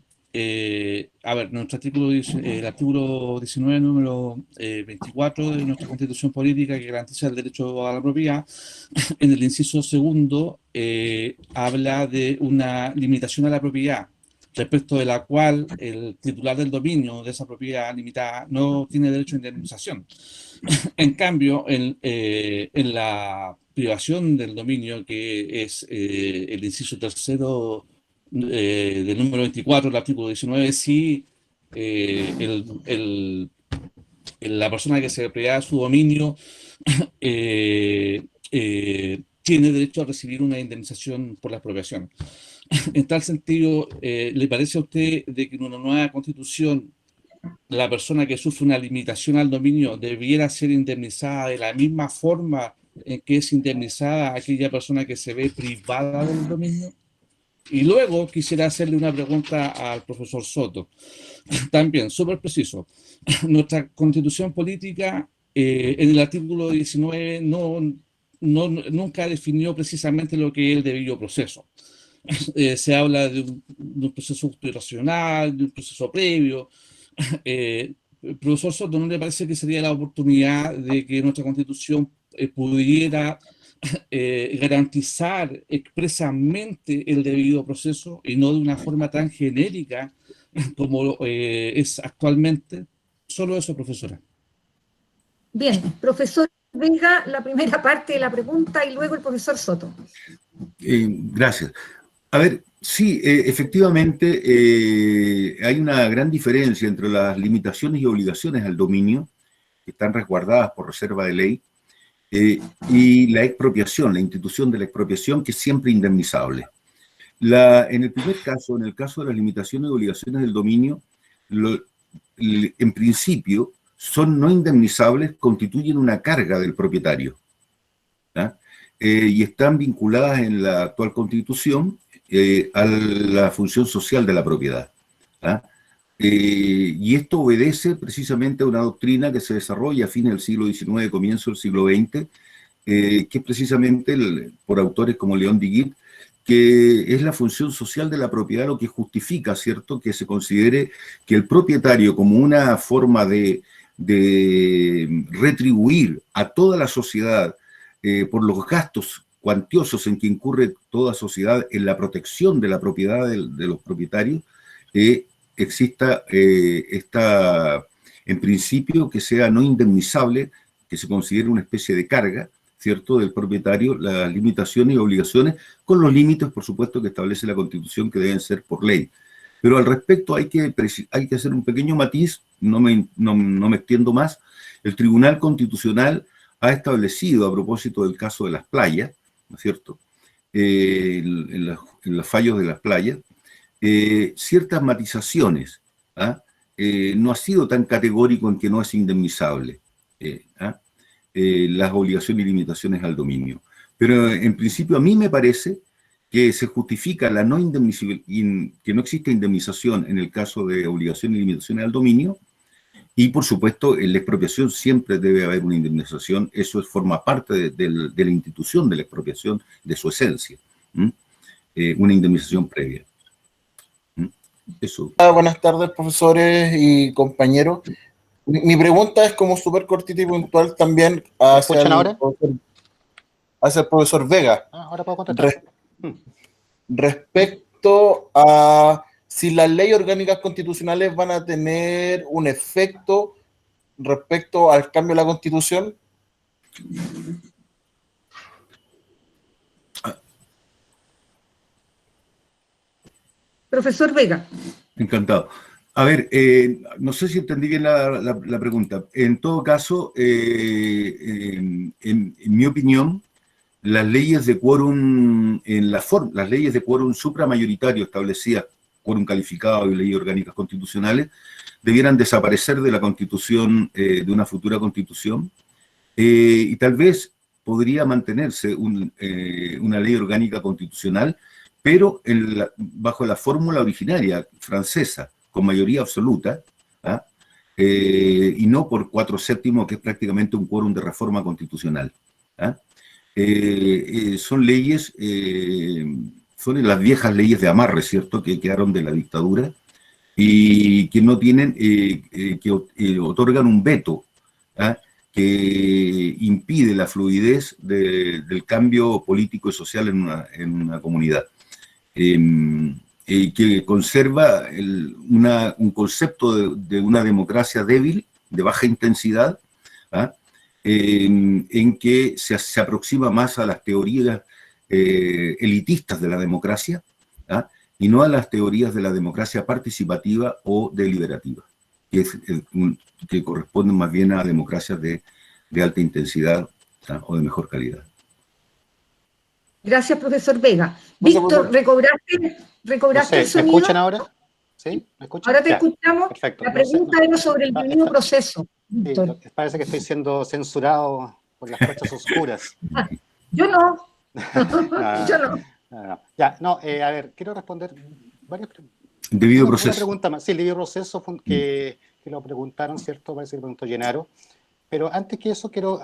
nuestro el artículo 19, número 24 de nuestra Constitución Política, que garantiza el derecho a la propiedad, en el inciso segundo habla de una limitación a la propiedad. respecto de la cual el titular del dominio de esa propiedad limitada no tiene derecho a indemnización. En cambio, en la privación del dominio, que es el inciso tercero del número 24 del artículo 19, sí la persona que se priva su dominio tiene derecho a recibir una indemnización por la expropiación. En tal sentido, ¿le parece a usted de que en una nueva constitución la persona que sufre una limitación al dominio debiera ser indemnizada de la misma forma en que es indemnizada aquella persona que se ve privada del dominio? Y luego quisiera hacerle una pregunta al profesor Soto. También, súper preciso. Nuestra constitución política, en el artículo 19, nunca definió precisamente lo que es el debido proceso. Se habla de un proceso constitucional, de un proceso previo. Profesor Soto, ¿no le parece que sería la oportunidad de que nuestra constitución pudiera garantizar expresamente el debido proceso y no de una forma tan genérica como es actualmente? Solo eso, profesora. Bien, profesor Vega, la primera parte de la pregunta y luego el profesor Soto. Gracias. A ver, sí, efectivamente hay una gran diferencia entre las limitaciones y obligaciones al dominio, que están resguardadas por reserva de ley, y la expropiación, la institución de la expropiación, que es siempre indemnizable. En el primer caso, en el caso de las limitaciones y obligaciones del dominio, en principio son no indemnizables, constituyen una carga del propietario, ¿ya? Y están vinculadas en la actual Constitución a la función social de la propiedad, ¿ya? Y esto obedece precisamente a una doctrina que se desarrolla a fines del siglo XIX, comienzo del siglo XX, que es precisamente por autores como León Diguit, que es la función social de la propiedad lo que justifica, ¿cierto?, que se considere que el propietario, como una forma de retribuir a toda la sociedad por los gastos cuantiosos en que incurre toda sociedad en la protección de la propiedad de los propietarios, exista en principio, que sea no indemnizable, que se considere una especie de carga, ¿cierto?, del propietario, las limitaciones y obligaciones, con los límites, por supuesto, que establece la Constitución, que deben ser por ley. Pero al respecto hay que hacer un pequeño matiz, no me extiendo más. El Tribunal Constitucional ha establecido, a propósito del caso de las playas, ¿no es cierto?, en los fallos de las playas, ciertas matizaciones, ¿ah? No ha sido tan categórico en que no es indemnizable las obligaciones y limitaciones al dominio. Pero en principio a mí me parece que se justifica la no que no existe indemnización en el caso de obligaciones y limitaciones al dominio, y por supuesto en la expropiación siempre debe haber una indemnización. Eso forma parte de la institución de la expropiación, de su esencia, una indemnización previa. Eso. Buenas tardes, profesores y compañeros. Mi pregunta es como súper cortita y puntual también hacia el profesor Vega. Ahora puedo contestar. Respecto a si las leyes orgánicas constitucionales van a tener un efecto respecto al cambio de la Constitución. Profesor Vega. Encantado. A ver, no sé si entendí bien la pregunta. En todo caso, en mi opinión, las leyes de quórum, las leyes de quórum supramayoritario establecidas, quórum calificado y leyes orgánicas constitucionales, debieran desaparecer de la Constitución, de una futura Constitución, y tal vez podría mantenerse una ley orgánica constitucional, pero bajo la fórmula originaria francesa, con mayoría absoluta, y no por 4/7, que es prácticamente un quórum de reforma constitucional. Son leyes, son las viejas leyes de amarre, ¿cierto?, que quedaron de la dictadura y que no tienen, que otorgan un veto, que impide la fluidez del cambio político y social en una comunidad. En que conserva un concepto de una democracia débil, de baja intensidad, ¿ah? En que se aproxima más a las teorías elitistas de la democracia, ¿ah? Y no a las teorías de la democracia participativa o deliberativa, que corresponden más bien a democracias de alta intensidad, ¿ah? O de mejor calidad. Gracias, profesor Vega. Víctor, ¿recobraste el sonido? ¿Me escuchan ahora? ¿Sí? ¿Me escuchan? Ahora te escuchamos. Perfecto. La pregunta era sobre el debido proceso. Sí, parece que estoy siendo censurado por las fuerzas oscuras. Yo no. Yo no. Ya, no, a ver, quiero responder varias preguntas. Debido proceso. Una pregunta más. Sí, el debido proceso que lo preguntaron, ¿cierto? Parece que lo preguntó Gennaro. Pero antes que eso, quiero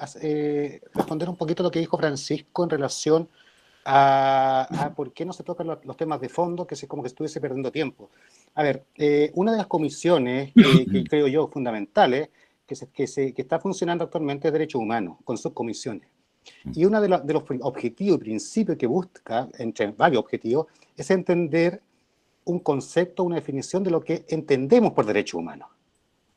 responder un poquito lo que dijo Francisco en relación a por qué no se tocan los temas de fondo, como que estuviese perdiendo tiempo. A ver, una de las comisiones que creo yo fundamentales que está funcionando actualmente es Derechos Humanos, con subcomisiones. Y uno de los objetivos y principios que busca, entre varios objetivos, es entender un concepto, una definición de lo que entendemos por derechos humanos.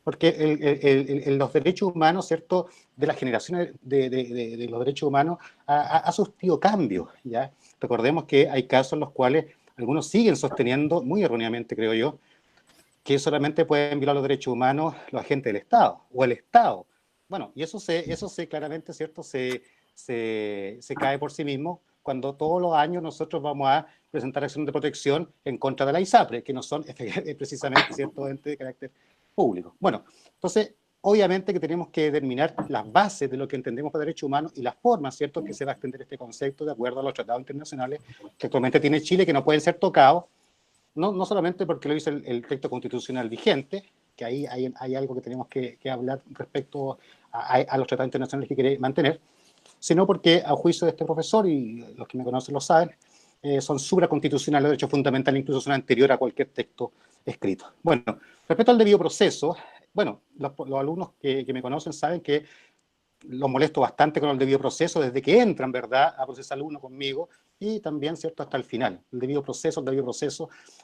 Porque los derechos humanos, ¿cierto?, de las generaciones de los derechos humanos ha sufrido cambios, ¿ya? Recordemos que hay casos en los cuales algunos siguen sosteniendo, muy erróneamente creo yo, que solamente pueden violar los derechos humanos los agentes del Estado, o el Estado. Bueno, y eso claramente, ¿cierto?, se cae por sí mismo cuando todos los años nosotros vamos a presentar acciones de protección en contra de la ISAPRE, que no son precisamente, ¿cierto?, entes de carácter público. Bueno, entonces, obviamente que tenemos que determinar las bases de lo que entendemos por derechos humanos y las formas, ¿cierto?, que se va a extender este concepto de acuerdo a los tratados internacionales que actualmente tiene Chile, que no pueden ser tocados, no solamente porque lo dice el texto constitucional vigente, que ahí hay algo que tenemos que hablar respecto a los tratados internacionales que quiere mantener, sino porque, a juicio de este profesor, y los que me conocen lo saben, son supraconstitucionales, los derechos fundamentales, incluso son anteriores a cualquier texto escrito. Bueno, respecto al debido proceso, bueno, los alumnos que me conocen saben que los molesto bastante con el debido proceso desde que entran, ¿verdad?, a procesar uno conmigo, y también, ¿cierto?, hasta el final. El debido proceso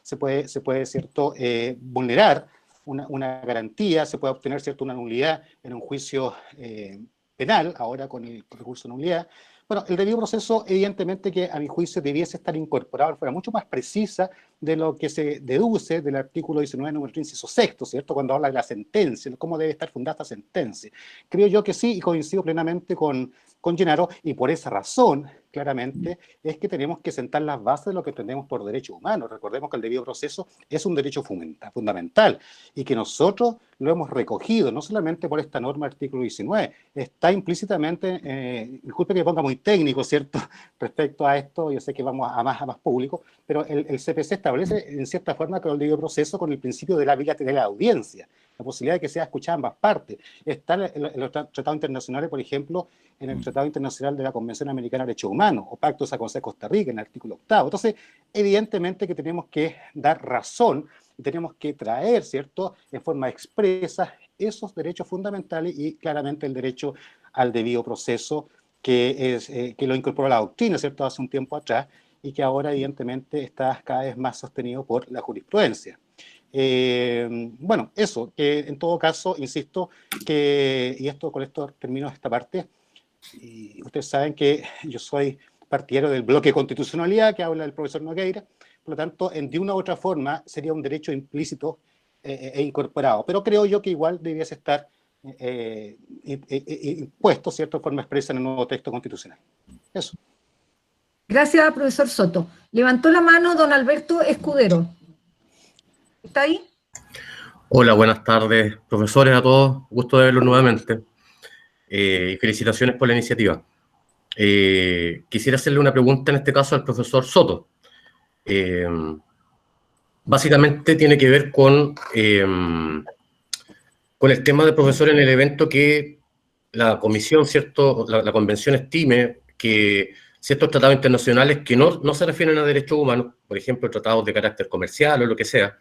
se puede ¿cierto?, vulnerar una garantía, se puede obtener, ¿cierto?, una nulidad en un juicio penal, ahora con el recurso de nulidad. Bueno, el debido proceso, evidentemente que a mi juicio debiese estar incorporado de forma mucho más precisa de lo que se deduce del artículo 19, número 3, inciso sexto, ¿cierto?, cuando habla de la sentencia, cómo debe estar fundada esta sentencia. Creo yo que sí, y coincido plenamente con Gennaro, y por esa razón, claramente, es que tenemos que sentar las bases de lo que entendemos por derechos humanos. Recordemos que el debido proceso es un derecho fundamental, y que nosotros lo hemos recogido, no solamente por esta norma artículo 19, está implícitamente, disculpe que me ponga muy técnico, ¿cierto?, respecto a esto, yo sé que vamos a más público, pero el CPC establece en cierta forma que el debido proceso con el principio de la bilateralidad de la audiencia, la posibilidad de que sea escuchada ambas partes. Está en los tratados internacionales, por ejemplo, en el Tratado Internacional de la Convención Americana de Derechos Humanos, o Pacto de San José de Costa Rica, en el artículo 8. Entonces, evidentemente que tenemos que dar razón, y tenemos que traer, ¿cierto?, en forma expresa esos derechos fundamentales, y claramente el derecho al debido proceso, que lo incorporó la doctrina, ¿cierto?, hace un tiempo atrás, y que ahora evidentemente está cada vez más sostenido por la jurisprudencia. Bueno, eso, que en todo caso, insisto, y con esto termino esta parte, y ustedes saben que yo soy partidario del bloque de constitucionalidad que habla el profesor Nogueira, por lo tanto, de una u otra forma sería un derecho implícito e incorporado, pero creo yo que igual debiese estar impuesto, ¿cierto?, de forma expresa en el nuevo texto constitucional. Eso. Gracias, profesor Soto. Levantó la mano don Alberto Escudero. ¿Está ahí? Hola, buenas tardes, profesores, a todos. Gusto de verlos nuevamente. Y felicitaciones por la iniciativa. Quisiera hacerle una pregunta, en este caso, al profesor Soto. Básicamente tiene que ver con el tema del profesor en el evento que la comisión, ¿cierto?, la convención estime que ciertos tratados internacionales que no se refieren a derechos humanos, por ejemplo, tratados de carácter comercial o lo que sea,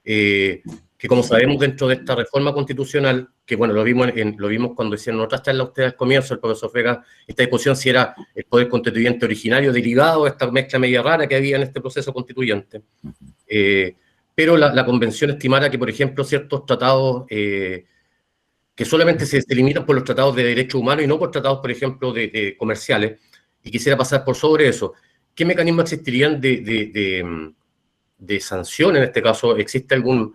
que como sabemos dentro de esta reforma constitucional, que bueno, lo vimos cuando hicieron otras charlas ustedes al comienzo, el profesor Vega, esta discusión si era el poder constituyente originario derivado de esta mezcla media rara que había en este proceso constituyente. pero la convención estimara que, por ejemplo, ciertos tratados que solamente se limitan por los tratados de derechos humanos y no por tratados, por ejemplo, de comerciales, y quisiera pasar por sobre eso. ¿Qué mecanismos existirían de sanción en este caso? ¿Existe algún,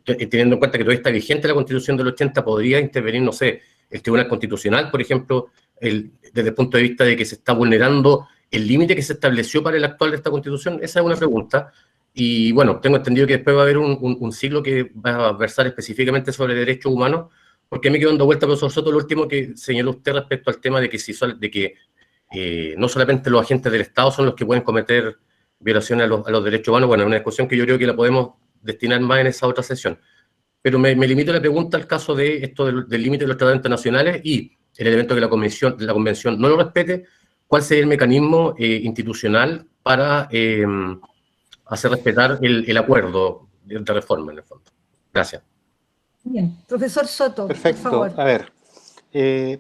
teniendo en cuenta que todavía está vigente la Constitución del 80, podría intervenir, no sé, el Tribunal Constitucional, por ejemplo, desde el punto de vista de que se está vulnerando el límite que se estableció para el actual de esta Constitución? Esa es una pregunta. Y bueno, tengo entendido que después va a haber un ciclo que va a versar específicamente sobre derechos humanos, porque me quedo dando vuelta, profesor Soto, lo último que señaló usted respecto al tema de que, no solamente los agentes del Estado son los que pueden cometer violaciones a los derechos humanos. Bueno, es una discusión que yo creo que la podemos destinar más en esa otra sesión. Pero me limito a la pregunta al caso de esto del límite de los tratados internacionales y el elemento que la Convención no lo respete. ¿Cuál sería el mecanismo institucional para hacer respetar el acuerdo de reforma, en el fondo? Gracias. Bien, profesor Soto, Perfecto. por favor. A ver,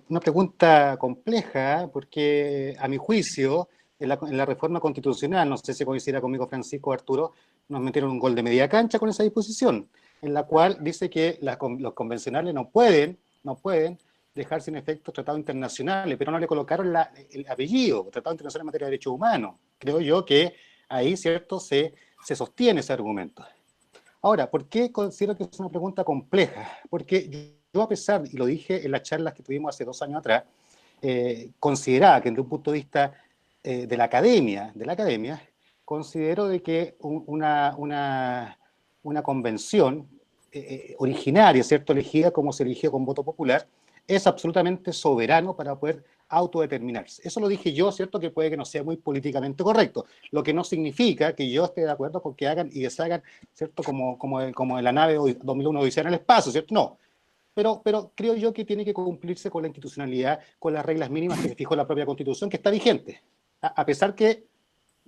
una pregunta compleja, porque a mi juicio, en la reforma constitucional, no sé si coincidirá conmigo Francisco o Arturo, nos metieron un gol de media cancha con esa disposición, en la cual dice que los convencionales no pueden dejar sin efecto tratados internacionales, pero no le colocaron el apellido, Tratado Internacional en Materia de Derechos Humanos. Creo yo que ahí, ¿cierto?, se sostiene ese argumento. Ahora, ¿por qué considero que es una pregunta compleja? Porque yo, a pesar, y lo dije en las charlas que tuvimos hace 2 años atrás, consideraba que desde un punto de vista de la academia, considero de que una convención originaria, ¿cierto?, elegida como se eligió con voto popular, es absolutamente soberano para poder autodeterminarse. Eso lo dije yo, ¿cierto?, que puede que no sea muy políticamente correcto, lo que no significa que yo esté de acuerdo con que hagan y deshagan, ¿cierto?, como en la nave 2001 Odisea en el espacio, ¿cierto? No. Pero creo yo que tiene que cumplirse con la institucionalidad, con las reglas mínimas que fijó la propia Constitución, que está vigente. A pesar que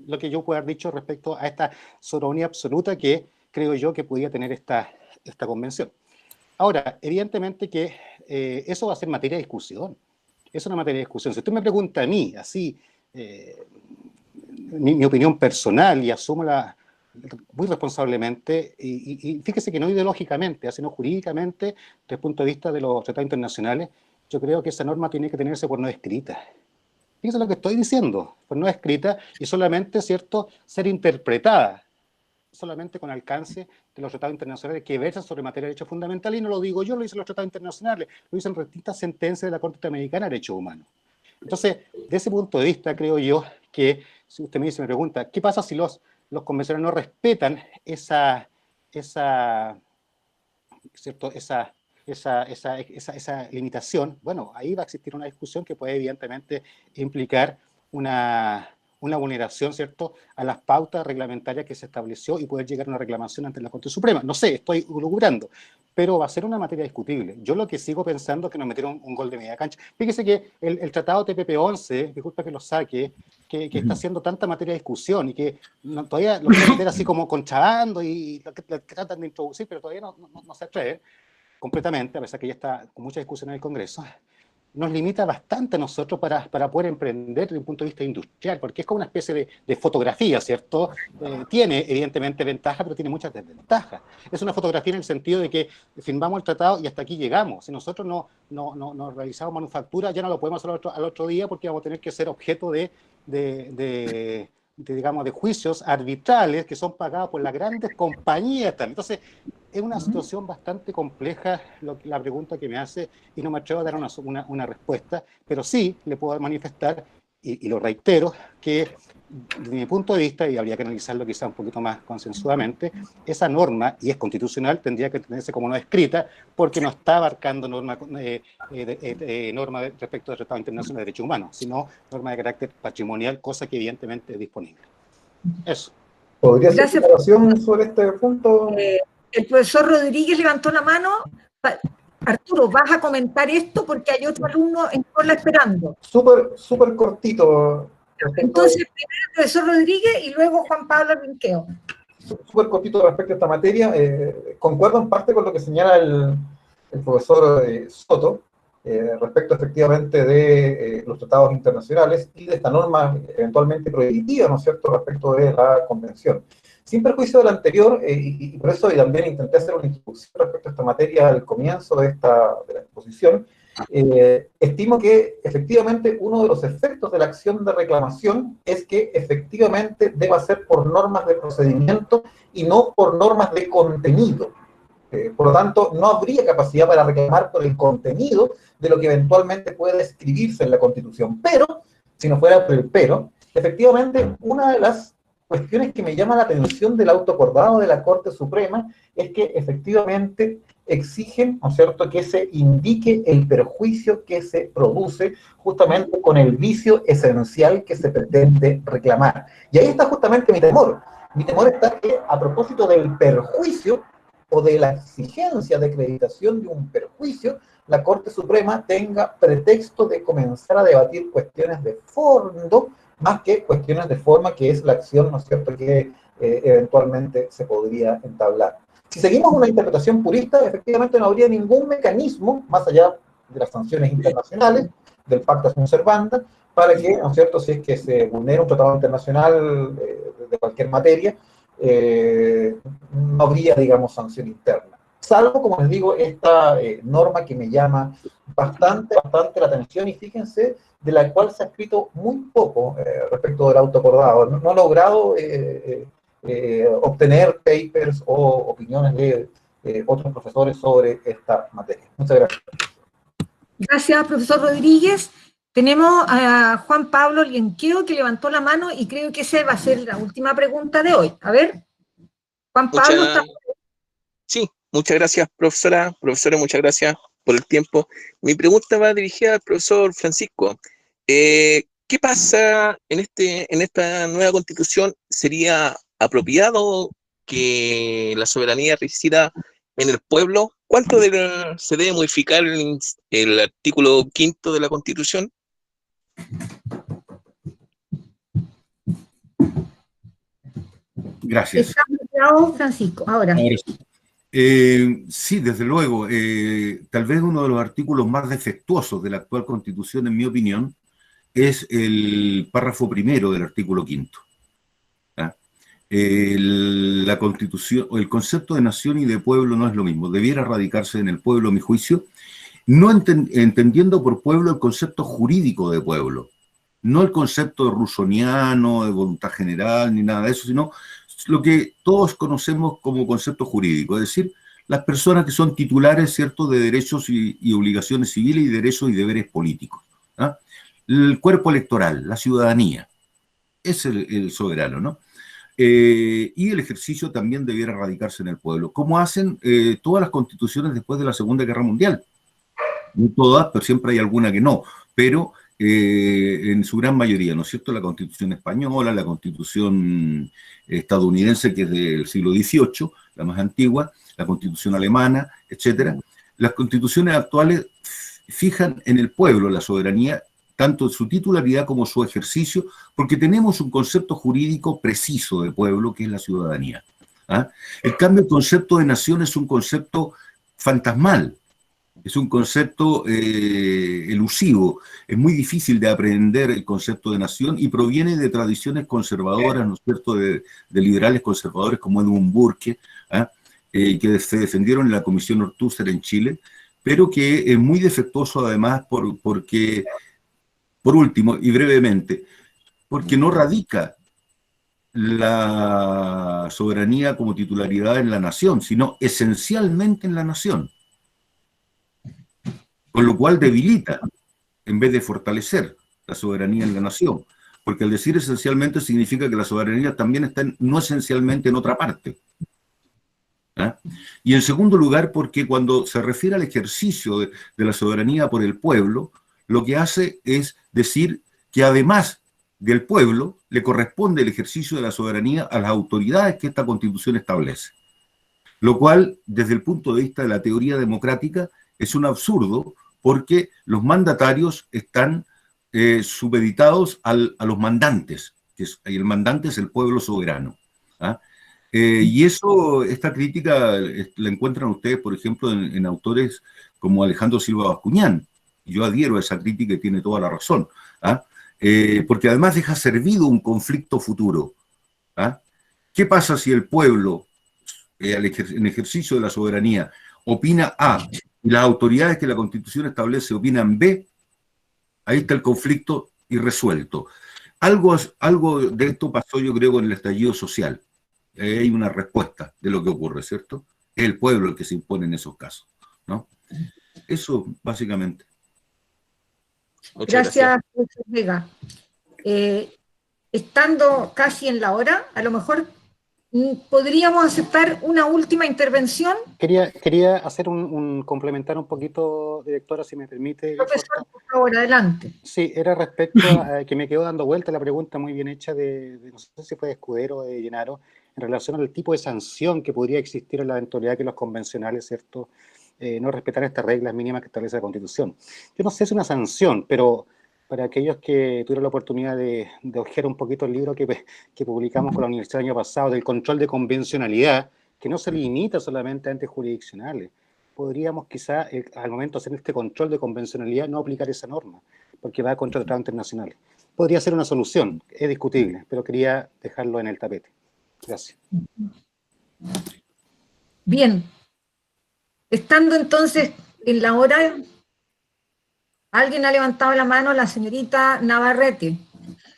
lo que yo puedo haber dicho respecto a esta soberanía absoluta que creo yo que podía tener esta convención. Ahora, evidentemente que eso va a ser materia de discusión. Es una materia de discusión. Si usted me pregunta a mí, así, mi opinión personal, y asúmola muy responsablemente, y fíjese que no ideológicamente, sino jurídicamente, desde el punto de vista de los tratados internacionales, yo creo que esa norma tiene que tenerse por no escrita. Fíjese lo que estoy diciendo, por no escrita y solamente, ¿cierto?, ser interpretada, solamente con alcance de los tratados internacionales que versan sobre materia de derechos fundamentales, y no lo digo yo, lo dicen los tratados internacionales, lo dicen distintas sentencias de la Corte Interamericana de Derechos Humanos. Entonces, de ese punto de vista, creo yo que, si usted me pregunta, ¿qué pasa si los convencionales no respetan esa limitación? Bueno, ahí va a existir una discusión que puede evidentemente implicar una vulneración, ¿cierto?, a las pautas reglamentarias que se estableció y poder llegar a una reclamación ante la Corte Suprema. No sé, estoy lucubrando, pero va a ser una materia discutible. Yo lo que sigo pensando es que nos metieron un gol de media cancha. Fíjese que el tratado TPP-11, disculpa que lo saque, que está haciendo tanta materia de discusión y que todavía lo quieren meter así como conchabando y lo que tratan de introducir, pero todavía no se atreve completamente, a pesar que ya está con mucha discusión en el Congreso, nos limita bastante a nosotros para poder emprender desde un punto de vista industrial, porque es como una especie de fotografía, ¿cierto? Tiene evidentemente ventajas, pero tiene muchas desventajas. Es una fotografía en el sentido de que firmamos el tratado y hasta aquí llegamos. Si nosotros no realizamos manufactura, ya no lo podemos hacer al otro día porque vamos a tener que ser objeto digamos, de juicios arbitrales que son pagados por las grandes compañías también. Entonces, es una situación bastante compleja la pregunta que me hace, y no me atrevo a dar una respuesta, pero sí le puedo manifestar, y lo reitero, que desde mi punto de vista, y habría que analizarlo quizá un poquito más consensuadamente, esa norma, y es constitucional, tendría que tenerse como no escrita, porque no está abarcando norma respecto al Tratado Internacional de Derechos Humanos, sino norma de carácter patrimonial, cosa que evidentemente es disponible. Eso. ¿Podría ser declaración sobre este punto? El profesor Rodríguez levantó la mano. Arturo, ¿vas a comentar esto? Porque hay otro alumno en cola esperando. Súper cortito. Entonces, primero el profesor Rodríguez y luego Juan Pablo Rinqueo. Súper cortito respecto a esta materia. Concuerdo en parte con lo que señala el profesor Soto, respecto efectivamente de los tratados internacionales y de esta norma eventualmente prohibitiva, ¿no es cierto?, respecto de la convención. Sin perjuicio de lo anterior, y por eso también intenté hacer una introducción respecto a esta materia al comienzo de la exposición, estimo que efectivamente uno de los efectos de la acción de reclamación es que efectivamente deba ser por normas de procedimiento y no por normas de contenido. Por lo tanto, no habría capacidad para reclamar por el contenido de lo que eventualmente puede escribirse en la Constitución. Pero, si no fuera por el pero, efectivamente, una de las cuestiones que me llama la atención del autoacordado de la Corte Suprema es que efectivamente exigen, ¿no es cierto?, que se indique el perjuicio que se produce justamente con el vicio esencial que se pretende reclamar. Y ahí está justamente mi temor. Mi temor está que, a propósito del perjuicio o de la exigencia de acreditación de un perjuicio, la Corte Suprema tenga pretexto de comenzar a debatir cuestiones de fondo más que cuestiones de forma, que es la acción, ¿no es cierto?, que eventualmente se podría entablar. Si seguimos una interpretación purista, efectivamente no habría ningún mecanismo, más allá de las sanciones internacionales, del pacta sunt servanda, para que, ¿no es cierto?, si es que se vulnera un tratado internacional de cualquier materia, no habría, digamos, sanción interna. Salvo, como les digo, esta norma que me llama bastante la atención, y fíjense, de la cual se ha escrito muy poco respecto del autoacordado. No he logrado obtener papers o opiniones de otros profesores sobre esta materia. Muchas gracias. Gracias, profesor Rodríguez. Tenemos a Juan Pablo Lienqueo, que levantó la mano, y creo que esa va a ser la última pregunta de hoy. A ver, Juan Pablo. Sí, muchas gracias, profesora. Profesora, muchas gracias por el tiempo. Mi pregunta va dirigida al profesor Francisco. ¿Qué pasa en esta nueva constitución? ¿Sería apropiado que la soberanía resida en el pueblo? ¿Cuánto se debe modificar el artículo 5º de la Constitución? Gracias. Está Francisco, ahora. Sí, desde luego. Tal vez uno de los artículos más defectuosos de la actual Constitución, en mi opinión, es el párrafo primero del artículo 5º. La Constitución, o el concepto de nación y de pueblo no es lo mismo. Debiera radicarse en el pueblo, a mi juicio, no entendiendo por pueblo el concepto jurídico de pueblo, no el concepto rusoniano, de voluntad general, ni nada de eso, sino lo que todos conocemos como concepto jurídico, es decir, las personas que son titulares, ¿cierto?, de derechos y obligaciones civiles y derechos y deberes políticos. El cuerpo electoral, la ciudadanía, es el soberano, ¿no? Y el ejercicio también debiera radicarse en el pueblo, como hacen todas las constituciones después de la Segunda Guerra Mundial. No todas, pero siempre hay alguna que no, pero en su gran mayoría, ¿no es cierto? La Constitución española, la Constitución estadounidense, que es del siglo XVIII, la más antigua, la Constitución alemana, etcétera. Las constituciones actuales fijan en el pueblo la soberanía, tanto su titularidad como su ejercicio, porque tenemos un concepto jurídico preciso de pueblo, que es la ciudadanía. En cambio, el concepto de nación es un concepto fantasmal, es un concepto elusivo, es muy difícil de aprender el concepto de nación y proviene de tradiciones conservadoras, ¿no es cierto?, de liberales conservadores como Edmund Burke, que se defendieron en la Comisión Ortúzar en Chile, pero que es muy defectuoso además porque, por último y brevemente, porque no radica la soberanía como titularidad en la nación, sino esencialmente en la nación. Con lo cual debilita, en vez de fortalecer, la soberanía en la nación. Porque al decir esencialmente significa que la soberanía también está no esencialmente en otra parte. Y en segundo lugar, porque cuando se refiere al ejercicio de la soberanía por el pueblo, lo que hace es decir que además del pueblo le corresponde el ejercicio de la soberanía a las autoridades que esta Constitución establece. Lo cual, desde el punto de vista de la teoría democrática, es un absurdo, porque los mandatarios están supeditados a los mandantes, y el mandante es el pueblo soberano. Y esta crítica la encuentran ustedes, por ejemplo, en autores como Alejandro Silva Bascuñán. Yo adhiero a esa crítica y tiene toda la razón. Porque además deja servido un conflicto futuro. ¿Qué pasa si el pueblo, en ejercicio de la soberanía, opina A y las autoridades que la Constitución establece opinan B? Ahí está el conflicto irresuelto. Algo de esto pasó, yo creo, con el estallido social. Hay una respuesta de lo que ocurre, ¿cierto? Es el pueblo el que se impone en esos casos, ¿no? Eso, básicamente. Gracias, profesor Vega. Estando casi en la hora, a lo mejor podríamos aceptar una última intervención. Quería hacer complementar un poquito, directora, si me permite. Profesor, por favor, adelante. Sí, era respecto a que me quedó dando vuelta la pregunta muy bien hecha de no sé si fue de Escudero o de Llenaro, en relación al tipo de sanción que podría existir en la eventualidad que los convencionales, ¿cierto?, no respetar estas reglas mínimas que establece la Constitución. Yo no sé si es una sanción, pero para aquellos que tuvieron la oportunidad de hojear un poquito el libro que publicamos con la universidad el año pasado, del control de convencionalidad, que no se limita solamente a entes jurisdiccionales, podríamos quizá, al momento de hacer este control de convencionalidad, no aplicar esa norma, porque va contra tratados internacionales. Podría ser una solución, es discutible, pero quería dejarlo en el tapete. Gracias. Bien. Estando entonces en la hora, alguien ha levantado la mano, la señorita Navarrete.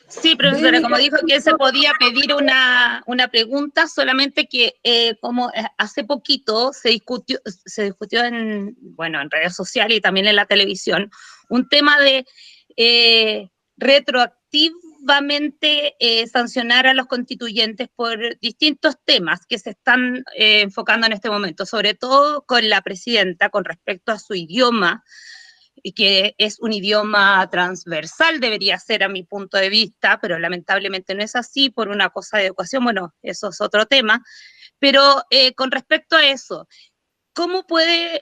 Sí, profesora, como dijo que se podía pedir una pregunta, solamente que como hace poquito se discutió en redes sociales y también en la televisión, un tema de retroactivamente sancionar a los constituyentes por distintos temas que se están enfocando en este momento, sobre todo con la presidenta con respecto a su idioma, y que es un idioma transversal, debería ser a mi punto de vista, pero lamentablemente no es así por una cosa de educación, bueno, eso es otro tema, pero con respecto a eso, ¿cómo puede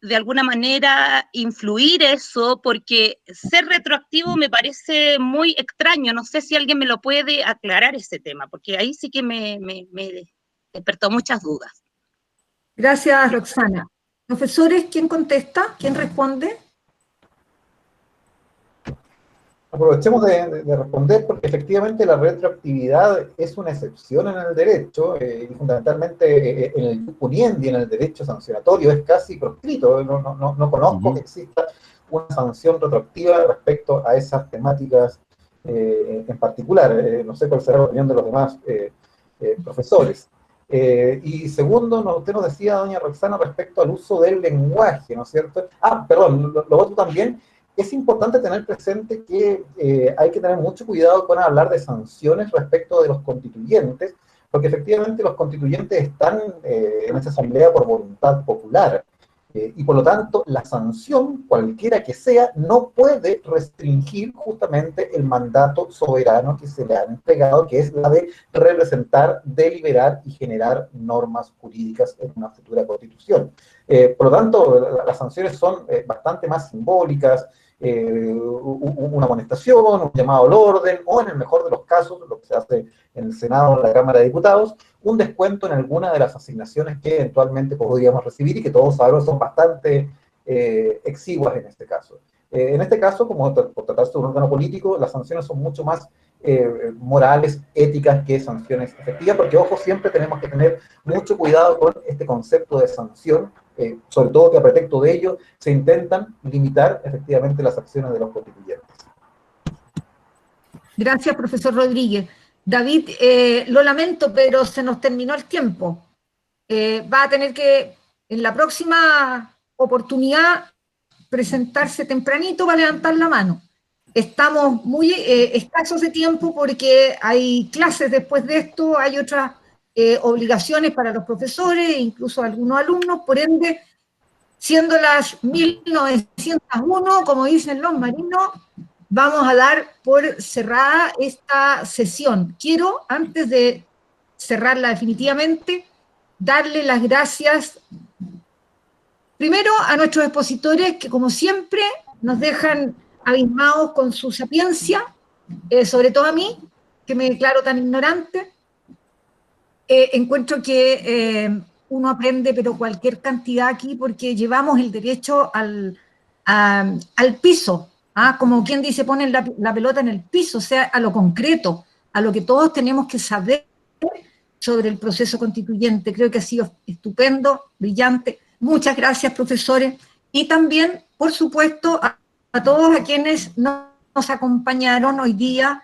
de alguna manera influir eso? Porque ser retroactivo me parece muy extraño, no sé si alguien me lo puede aclarar ese tema, porque ahí sí que me despertó muchas dudas. Gracias, Roxana. Profesores, ¿quién contesta? ¿Quién responde? Aprovechemos de responder porque efectivamente la retroactividad es una excepción en el derecho y fundamentalmente en el puniendi, en el derecho sancionatorio, es casi proscrito. No conozco que exista una sanción retroactiva respecto a esas temáticas en particular. No sé cuál será la opinión de los demás profesores. Y segundo, usted nos decía, doña Roxana, respecto al uso del lenguaje, ¿no es cierto? Perdón, lo otro también. Es importante tener presente que hay que tener mucho cuidado con hablar de sanciones respecto de los constituyentes, porque efectivamente los constituyentes están en esa asamblea por voluntad popular, y por lo tanto la sanción, cualquiera que sea, no puede restringir justamente el mandato soberano que se le ha entregado, que es la de representar, deliberar y generar normas jurídicas en una futura constitución. Por lo tanto, las sanciones son bastante más simbólicas, una amonestación, un llamado al orden, o en el mejor de los casos, lo que se hace en el Senado o en la Cámara de Diputados, un descuento en alguna de las asignaciones que eventualmente podríamos recibir y que todos sabemos son bastante exiguas en este caso. En este caso, como por tratarse de un órgano político, las sanciones son mucho más morales, éticas, que sanciones efectivas, porque, ojo, siempre tenemos que tener mucho cuidado con este concepto de sanción, sobre todo que a pretexto de ello se intentan limitar efectivamente las acciones de los constituyentes. Gracias, profesor Rodríguez. David, lo lamento, pero se nos terminó el tiempo. Va a tener que, en la próxima oportunidad, presentarse tempranito para levantar la mano. Estamos muy escasos de tiempo porque hay clases después de esto, hay otras obligaciones para los profesores, incluso algunos alumnos, por ende, siendo las 1901, como dicen los marinos, vamos a dar por cerrada esta sesión. Quiero, antes de cerrarla definitivamente, darle las gracias primero a nuestros expositores que, como siempre, nos dejan abismados con su sapiencia, sobre todo a mí, que me declaro tan ignorante. Encuentro que uno aprende, pero cualquier cantidad aquí, porque llevamos el derecho al piso, como quien dice, ponen la pelota en el piso, o sea, a lo concreto, a lo que todos tenemos que saber sobre el proceso constituyente. Creo que ha sido estupendo, brillante. Muchas gracias, profesores. Y también, por supuesto, a todos a quienes nos acompañaron hoy día,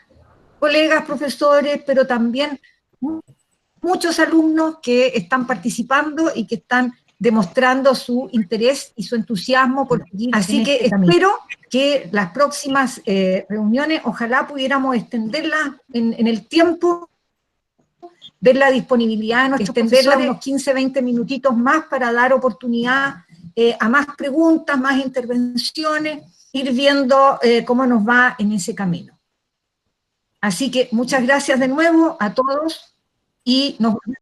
colegas, profesores, pero también muchos alumnos que están participando y que están demostrando su interés y su entusiasmo por seguir. Así que espero que las próximas reuniones, ojalá pudiéramos extenderlas en el tiempo, ver la disponibilidad de nuestros profesores, unos 15, 20 minutitos más para dar oportunidad a más preguntas, más intervenciones, ir viendo cómo nos va en ese camino. Así que muchas gracias de nuevo a todos y nos vemos